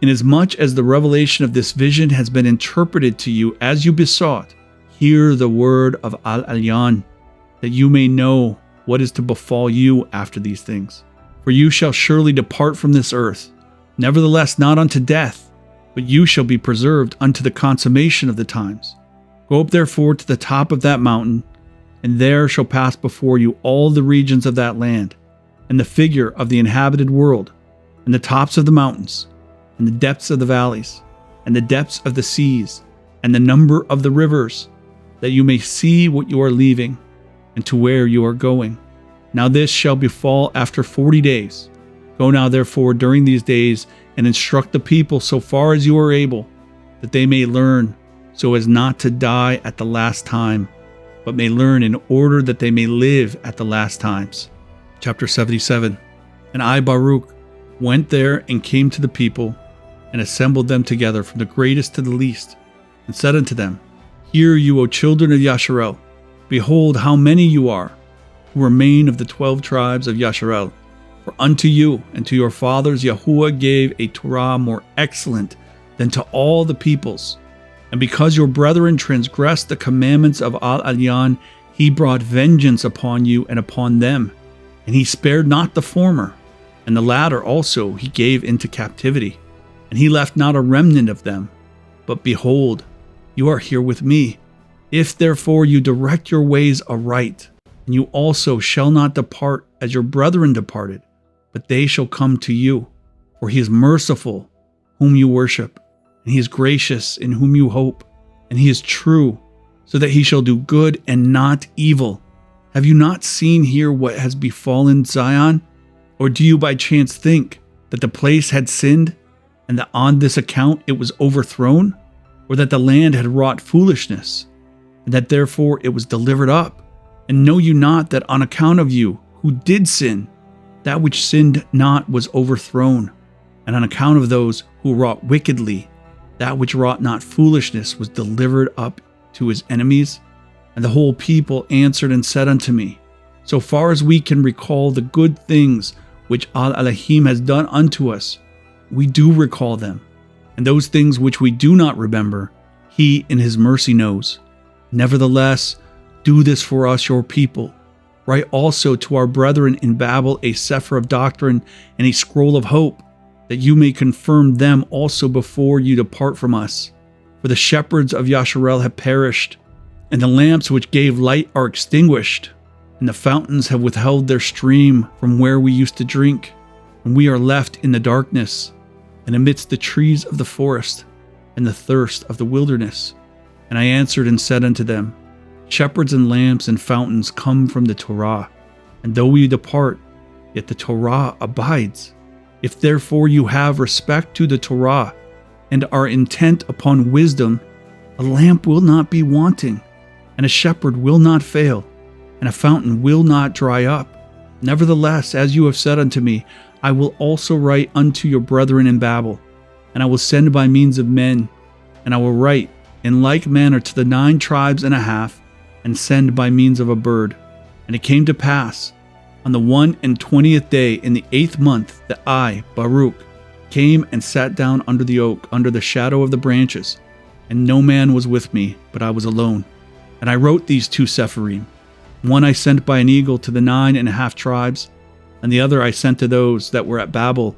Inasmuch as the revelation of this vision has been interpreted to you as you besought, hear the word of Al-Alyan, that you may know what is to befall you after these things. For you shall surely depart from this earth, nevertheless not unto death, but you shall be preserved unto the consummation of the times. Go up therefore to the top of that mountain, and there shall pass before you all the regions of that land, and the figure of the inhabited world, and the tops of the mountains, and the depths of the valleys, and the depths of the seas, and the number of the rivers, that you may see what you are leaving, and to where you are going. Now this shall befall after 40 days. Go now therefore during these days, and instruct the people so far as you are able, that they may learn, so as not to die at the last time, but may learn in order that they may live at the last times. Chapter 77. And I, Baruch, went there and came to the people, and assembled them together from the greatest to the least, and said unto them, Hear you, O children of Yasharel, behold how many you are, who remain of the 12 tribes of Yasharel. For unto you and to your fathers Yahuah gave a Torah more excellent than to all the peoples. And because your brethren transgressed the commandments of Al-Alyan, he brought vengeance upon you and upon them. And he spared not the former, and the latter also he gave into captivity. And he left not a remnant of them. But behold, you are here with me. If therefore you direct your ways aright, and you also shall not depart as your brethren departed, but they shall come to you. For he is merciful, whom you worship, and he is gracious, in whom you hope, and he is true, so that he shall do good and not evil. Have you not seen here what has befallen Zion? Or do you by chance think that the place had sinned, and that on this account it was overthrown? Or that the land had wrought foolishness, and that therefore it was delivered up? And know you not that on account of you, who did sin, that which sinned not was overthrown, and on account of those who wrought wickedly, that which wrought not foolishness was delivered up to his enemies? And the whole people answered and said unto me, So far as we can recall the good things which Al-Elohim has done unto us, we do recall them. And those things which we do not remember, he in his mercy knows. Nevertheless, do this for us your people, Write also to our brethren in Babel a CEPHER of doctrine and a scroll of hope, that you may confirm them also before you depart from us. For the shepherds of Yasharel have perished, and the lamps which gave light are extinguished, and the fountains have withheld their stream from where we used to drink, and we are left in the darkness, and amidst the trees of the forest, and the thirst of the wilderness. And I answered and said unto them, Shepherds and lamps and fountains come from the Torah, and though we depart, yet the Torah abides. If therefore you have respect to the Torah, and are intent upon wisdom, a lamp will not be wanting, and a shepherd will not fail, and a fountain will not dry up. Nevertheless, as you have said unto me, I will also write unto your brethren in Babel, and I will send by means of men, and I will write in like manner to the 9 tribes and a half, and send by means of a bird. And it came to pass, on the 21st day in the 8th month, that I, Baruch, came and sat down under the oak, under the shadow of the branches, and no man was with me, but I was alone. And I wrote these 2 cepheriym. One I sent by an eagle to the 9.5 tribes, and the other I sent to those that were at Babel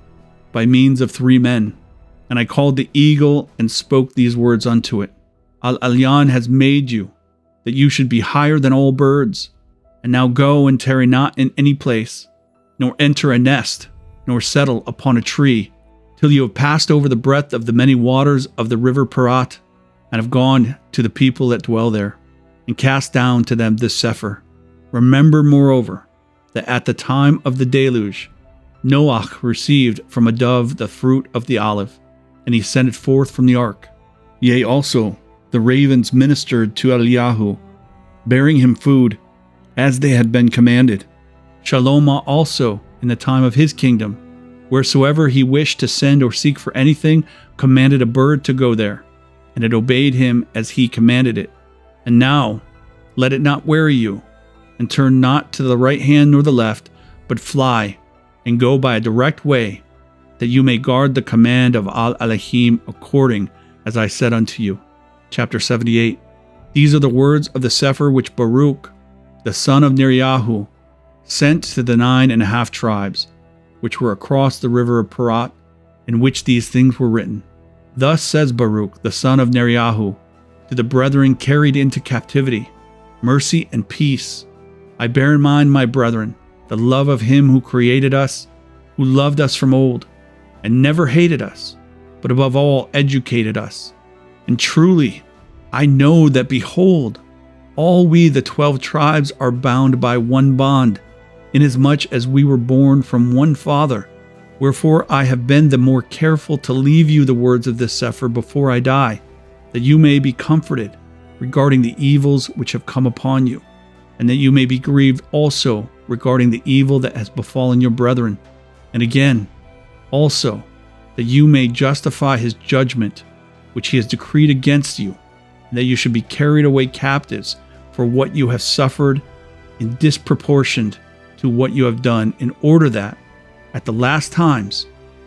by means of 3 men. And I called the eagle and spoke these words unto it. Al-Elyon has made you, that you should be higher than all birds. And now go and tarry not in any place, nor enter a nest, nor settle upon a tree, till you have passed over the breadth of the many waters of the river Parat, and have gone to the people that dwell there, and cast down to them this CEPHER. Remember, moreover, that at the time of the deluge, Noach received from a dove the fruit of the olive, and he sent it forth from the ark. Yea, also, the ravens ministered to Eliyahu, bearing him food, as they had been commanded. Shalomah also, in the time of his kingdom, wheresoever he wished to send or seek for anything, commanded a bird to go there, and it obeyed him as he commanded it. And now, let it not weary you, and turn not to the right hand nor the left, but fly, and go by a direct way, that you may guard the command of Al-Elohim according as I said unto you. Chapter 78. These are the words of the CEPHER which Baruch, the son of Neriyahu, sent to the 9.5 tribes, which were across the river of Parat, in which these things were written. Thus says Baruch, the son of Neriyahu, to the brethren carried into captivity, mercy and peace. I bear in mind, my brethren, the love of him who created us, who loved us from old, and never hated us, but above all educated us. And truly, I know that, behold, all we the 12 tribes are bound by one bond, inasmuch as we were born from one Father. Wherefore I have been the more careful to leave you the words of this CEPHER before I die, that you may be comforted regarding the evils which have come upon you, and that you may be grieved also regarding the evil that has befallen your brethren. And again, also, that you may justify his judgment, which he has decreed against you, and that you should be carried away captives for what you have suffered in disproportion to what you have done, in order that, at the last times,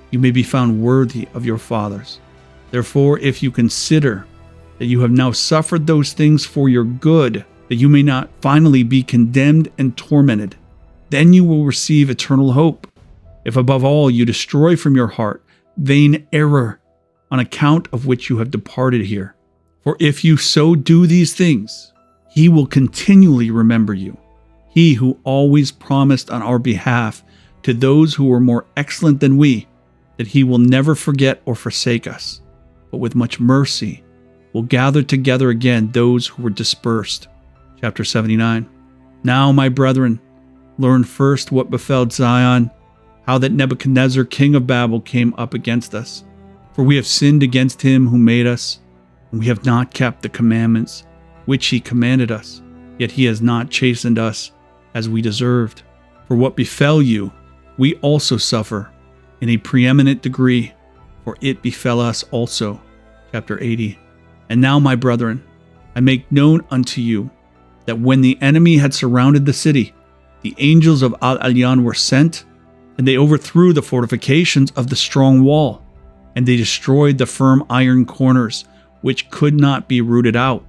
you may be found worthy of your fathers. Therefore, if you consider that you have now suffered those things for your good, that you may not finally be condemned and tormented, then you will receive eternal hope. If above all you destroy from your heart vain error, on account of which you have departed here. For if you so do these things, he will continually remember you, he who always promised on our behalf to those who were more excellent than we, that he will never forget or forsake us, but with much mercy will gather together again those who were dispersed. Chapter 79. Now, my brethren, learn first what befell Zion, how that Nebuchadnezzar king of Babel came up against us. For we have sinned against him who made us, and we have not kept the commandments which he commanded us, yet he has not chastened us as we deserved. For what befell you, we also suffer in a preeminent degree, for it befell us also. Chapter 80. And now, my brethren, I make known unto you that when the enemy had surrounded the city, the angels of Al-Elyon were sent, and they overthrew the fortifications of the strong wall, and they destroyed the firm iron corners, which could not be rooted out.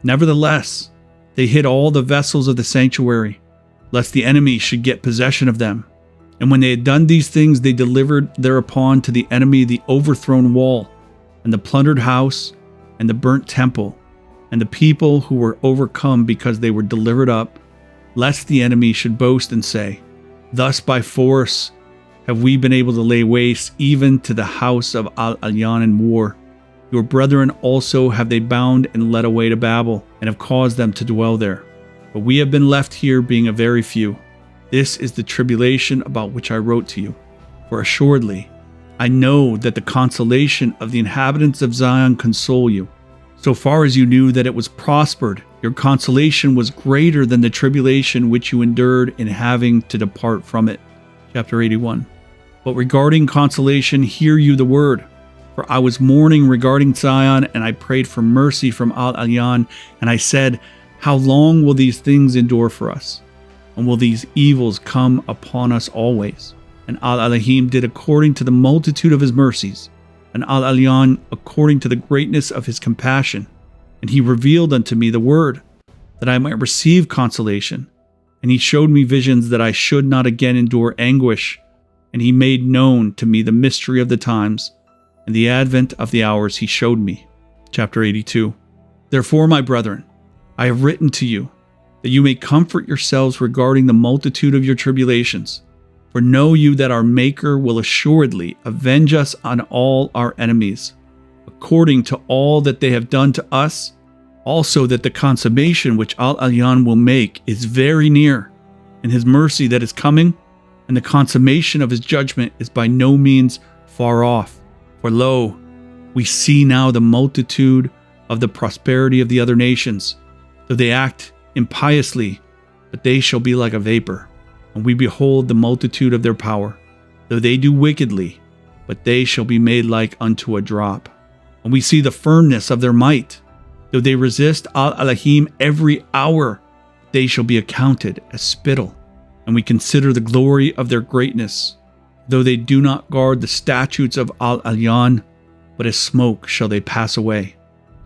Nevertheless, they hid all the vessels of the sanctuary, lest the enemy should get possession of them. And when they had done these things, they delivered thereupon to the enemy the overthrown wall, and the plundered house, and the burnt temple, and the people who were overcome because they were delivered up, lest the enemy should boast and say, Thus by force have we been able to lay waste even to the house of Al-Alyan in war. Your brethren also have they bound and led away to Babel, and have caused them to dwell there. But we have been left here, being a very few. This is the tribulation about which I wrote to you. For assuredly, I know that the consolation of the inhabitants of Zion console you. So far as you knew that it was prospered, your consolation was greater than the tribulation which you endured in having to depart from it. Chapter 81. But regarding consolation, hear you the word. For I was mourning regarding Zion, and I prayed for mercy from Al-Alyan, and I said, How long will these things endure for us? And will these evils come upon us always? And Al-Alahim did according to the multitude of his mercies, and Al-Alyan according to the greatness of his compassion. And he revealed unto me the word, that I might receive consolation. And he showed me visions that I should not again endure anguish. And he made known to me the mystery of the times, and the advent of the hours he showed me. Chapter 82. Therefore, my brethren, I have written to you, that you may comfort yourselves regarding the multitude of your tribulations. For know you that our Maker will assuredly avenge us on all our enemies, according to all that they have done to us, also that the consummation which Al-Alyan will make is very near, and his mercy that is coming, and the consummation of his judgment is by no means far off. For lo, we see now the multitude of the prosperity of the other nations, though they act impiously, but they shall be like a vapor. And we behold the multitude of their power, though they do wickedly, but they shall be made like unto a drop. And we see the firmness of their might, though they resist Al-Alahim every hour, they shall be accounted as spittle. And we consider the glory of their greatness, though they do not guard the statutes of Al-Alyan, but as smoke shall they pass away.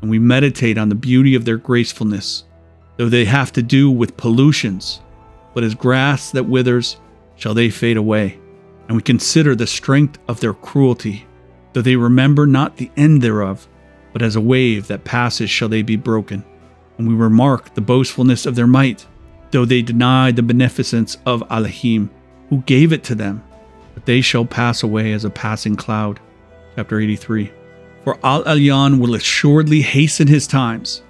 And we meditate on the beauty of their gracefulness, though they have to do with pollutions, but as grass that withers shall they fade away. And we consider the strength of their cruelty, though they remember not the end thereof, but as a wave that passes shall they be broken. And we remark the boastfulness of their might, though they deny the beneficence of Alahim, who gave it to them, but they shall pass away as a passing cloud. Chapter 83. For Al-Alyan will assuredly hasten his times,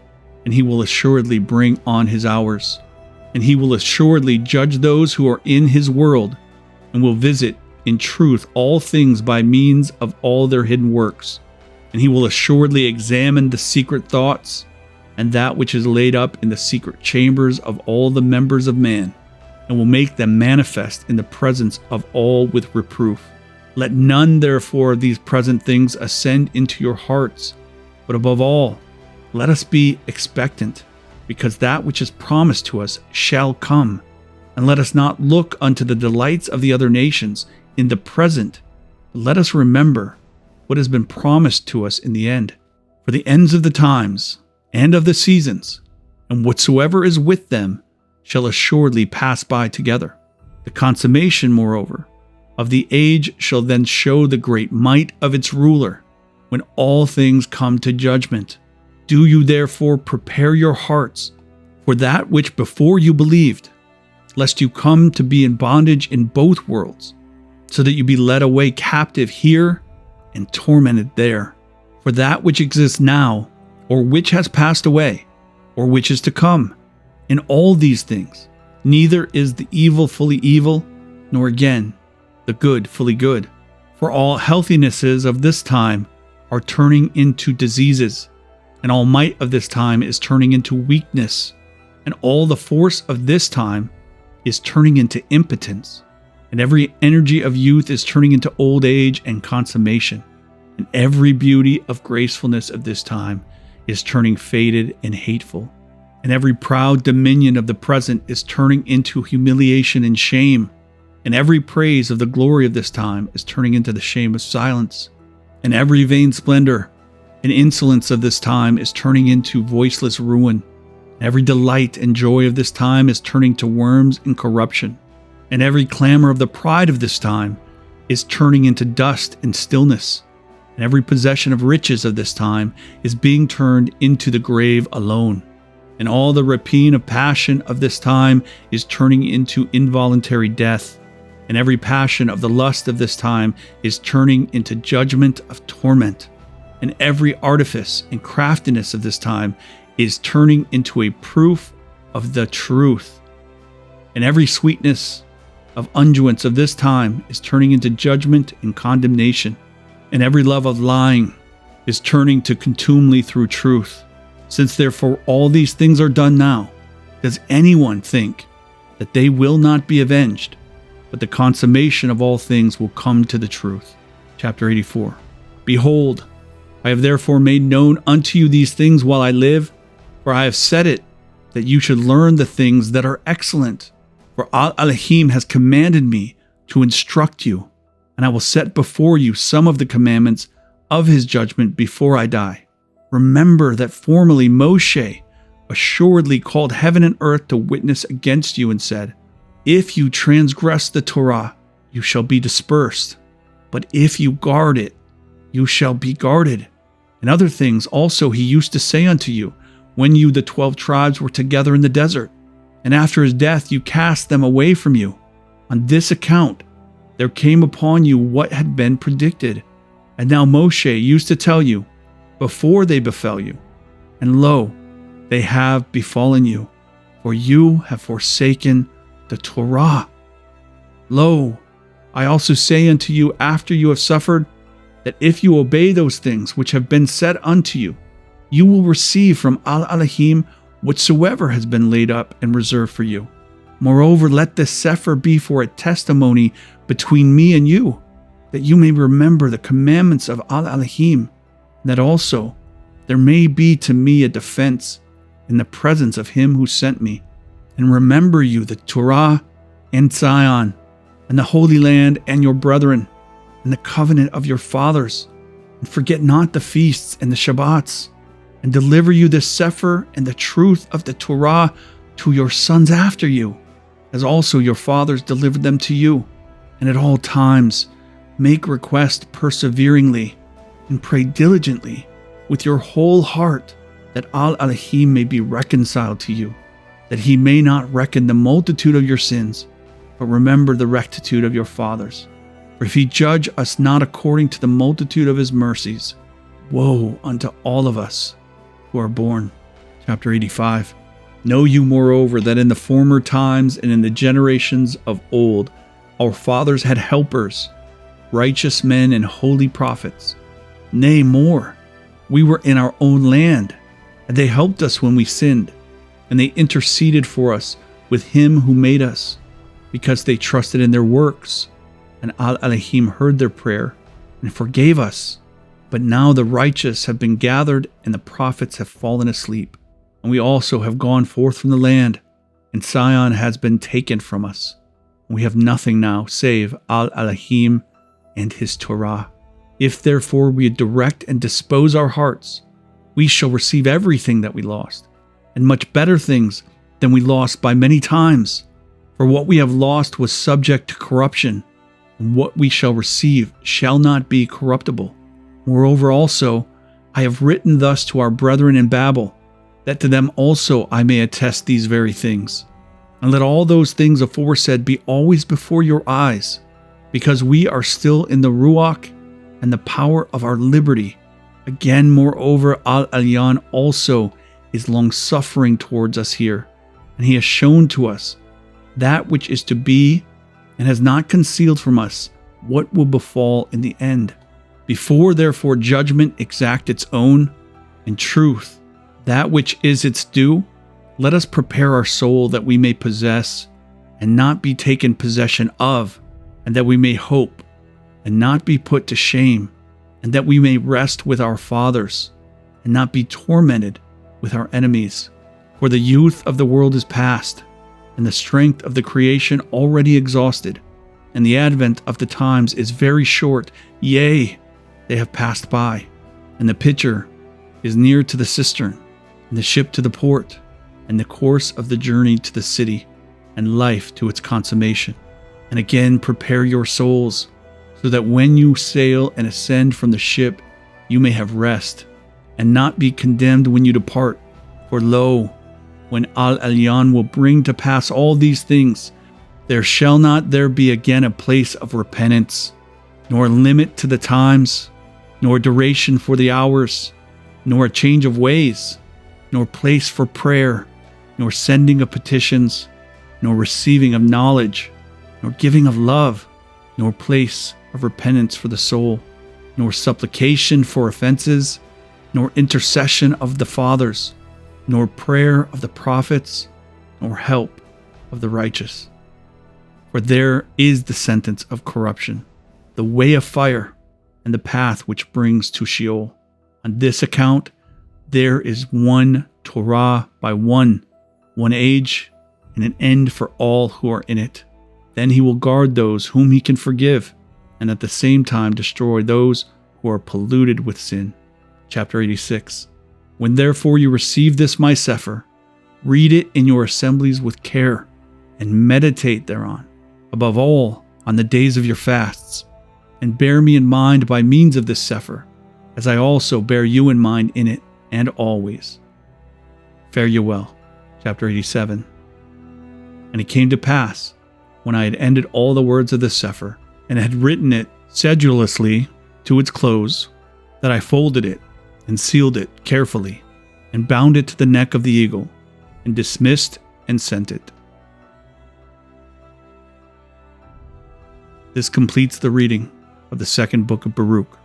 and he will assuredly bring on his hours. And he will assuredly judge those who are in his world, and will visit in truth all things by means of all their hidden works. And he will assuredly examine the secret thoughts, and that which is laid up in the secret chambers of all the members of man, and will make them manifest in the presence of all with reproof. Let none therefore of these present things ascend into your hearts, but above all, let us be expectant, because that which is promised to us shall come. And let us not look unto the delights of the other nations in the present, but let us remember what has been promised to us in the end. For the ends of the times and of the seasons, and whatsoever is with them, shall assuredly pass by together. The consummation, moreover, of the age shall then show the great might of its ruler, when all things come to judgment. Do you therefore prepare your hearts for that which before you believed, lest you come to be in bondage in both worlds, so that you be led away captive here and tormented there. For that which exists now, or which has passed away, or which is to come, in all these things, neither is the evil fully evil, nor again the good fully good. For all healthinesses of this time are turning into diseases, and all might of this time is turning into weakness, and all the force of this time is turning into impotence, and every energy of youth is turning into old age and consummation, and every beauty of gracefulness of this time is turning faded and hateful, and every proud dominion of the present is turning into humiliation and shame, and every praise of the glory of this time is turning into the shame of silence, and every vain splendor and insolence of this time is turning into voiceless ruin, Every delight and joy of this time is turning to worms and corruption, and every clamor of the pride of this time is turning into dust and stillness, and every possession of riches of this time is being turned into the grave alone, and all the rapine of passion of this time is turning into involuntary death, and every passion of the lust of this time is turning into judgment of torment, and every artifice and craftiness of this time is turning into a proof of the truth, and every sweetness of unguents of this time is turning into judgment and condemnation, and every love of lying is turning to contumely through truth. Since therefore all these things are done now, does anyone think that they will not be avenged? But the consummation of all things will come to the truth. Chapter 84. Behold, I have therefore made known unto you these things while I live, for I have said it, that you should learn the things that are excellent. For Elohim has commanded me to instruct you, and I will set before you some of the commandments of his judgment before I die. Remember that formerly Moshe assuredly called heaven and earth to witness against you and said, if you transgress the Torah, you shall be dispersed. But if you guard it, you shall be guarded. And other things also he used to say unto you, when you, the 12 tribes, were together in the desert. And after his death you cast them away from you. On this account there came upon you what had been predicted. And now Moshe used to tell you, before they befell you. And lo, they have befallen you, for you have forsaken the Torah. Lo, I also say unto you after you have suffered, that if you obey those things which have been said unto you, you will receive from Elohim whatsoever has been laid up and reserved for you. Moreover, let this CEPHER be for a testimony between me and you, that you may remember the commandments of Elohim, and that also there may be to me a defense in the presence of him who sent me. And remember you the Torah and Zion, and the Holy Land and your brethren, and the covenant of your fathers, and forget not the feasts and the Shabbats, and deliver you the CEPHER and the truth of the Torah to your sons after you, as also your fathers delivered them to you. And at all times make request perseveringly, and pray diligently with your whole heart, that Elohim may be reconciled to you, that he may not reckon the multitude of your sins, but remember the rectitude of your fathers. For if he judge us not according to the multitude of his mercies, woe unto all of us who are born. Chapter 85. Know you moreover that in the former times and in the generations of old, our fathers had helpers, righteous men and holy prophets. Nay, more, we were in our own land, and they helped us when we sinned, and they interceded for us with him who made us, because they trusted in their works. And Elohim heard their prayer and forgave us. But now the righteous have been gathered, and the prophets have fallen asleep. And we also have gone forth from the land, and Zion has been taken from us. We have nothing now save Elohim and his Torah. If therefore we direct and dispose our hearts, we shall receive everything that we lost, and much better things than we lost by many times. For what we have lost was subject to corruption, and what we shall receive shall not be corruptible. Moreover also, I have written thus to our brethren in Babel, that to them also I may attest these very things. And let all those things aforesaid be always before your eyes, because we are still in the Ruach and the power of our liberty. Again, moreover, Al Elyon also is long-suffering towards us here, and he has shown to us that which is to be, and has not concealed from us what will befall in the end. Before therefore judgment exact its own, and truth that which is its due, let us prepare our soul that we may possess, and not be taken possession of, and that we may hope, and not be put to shame, and that we may rest with our fathers, and not be tormented with our enemies. For the youth of the world is past, and the strength of the creation already exhausted, and the advent of the times is very short, yea, they have passed by, and the pitcher is near to the cistern, and the ship to the port, and the course of the journey to the city, and life to its consummation. And again prepare your souls, so that when you sail and ascend from the ship, you may have rest, and not be condemned when you depart. For lo, when Al Elyon will bring to pass all these things, there shall not there be again a place of repentance, nor limit to the times, nor duration for the hours, nor a change of ways, nor place for prayer, nor sending of petitions, nor receiving of knowledge, nor giving of love, nor place of repentance for the soul, nor supplication for offenses, nor intercession of the fathers, nor prayer of the prophets, nor help of the righteous. For there is the sentence of corruption, the way of fire, and the path which brings to Sheol. On this account, there is one Torah by one age, and an end for all who are in it. Then he will guard those whom he can forgive, and at the same time destroy those who are polluted with sin. Chapter 86. When therefore you receive this my CEPHER, read it in your assemblies with care, and meditate thereon, above all on the days of your fasts, and bear me in mind by means of this CEPHER, as I also bear you in mind in it, and always. Fare you well. Chapter 87. And it came to pass, when I had ended all the words of the CEPHER, and had written it sedulously to its close, that I folded it, and sealed it carefully, and bound it to the neck of the eagle, and dismissed and sent it. This completes the reading of the second book of Baruch.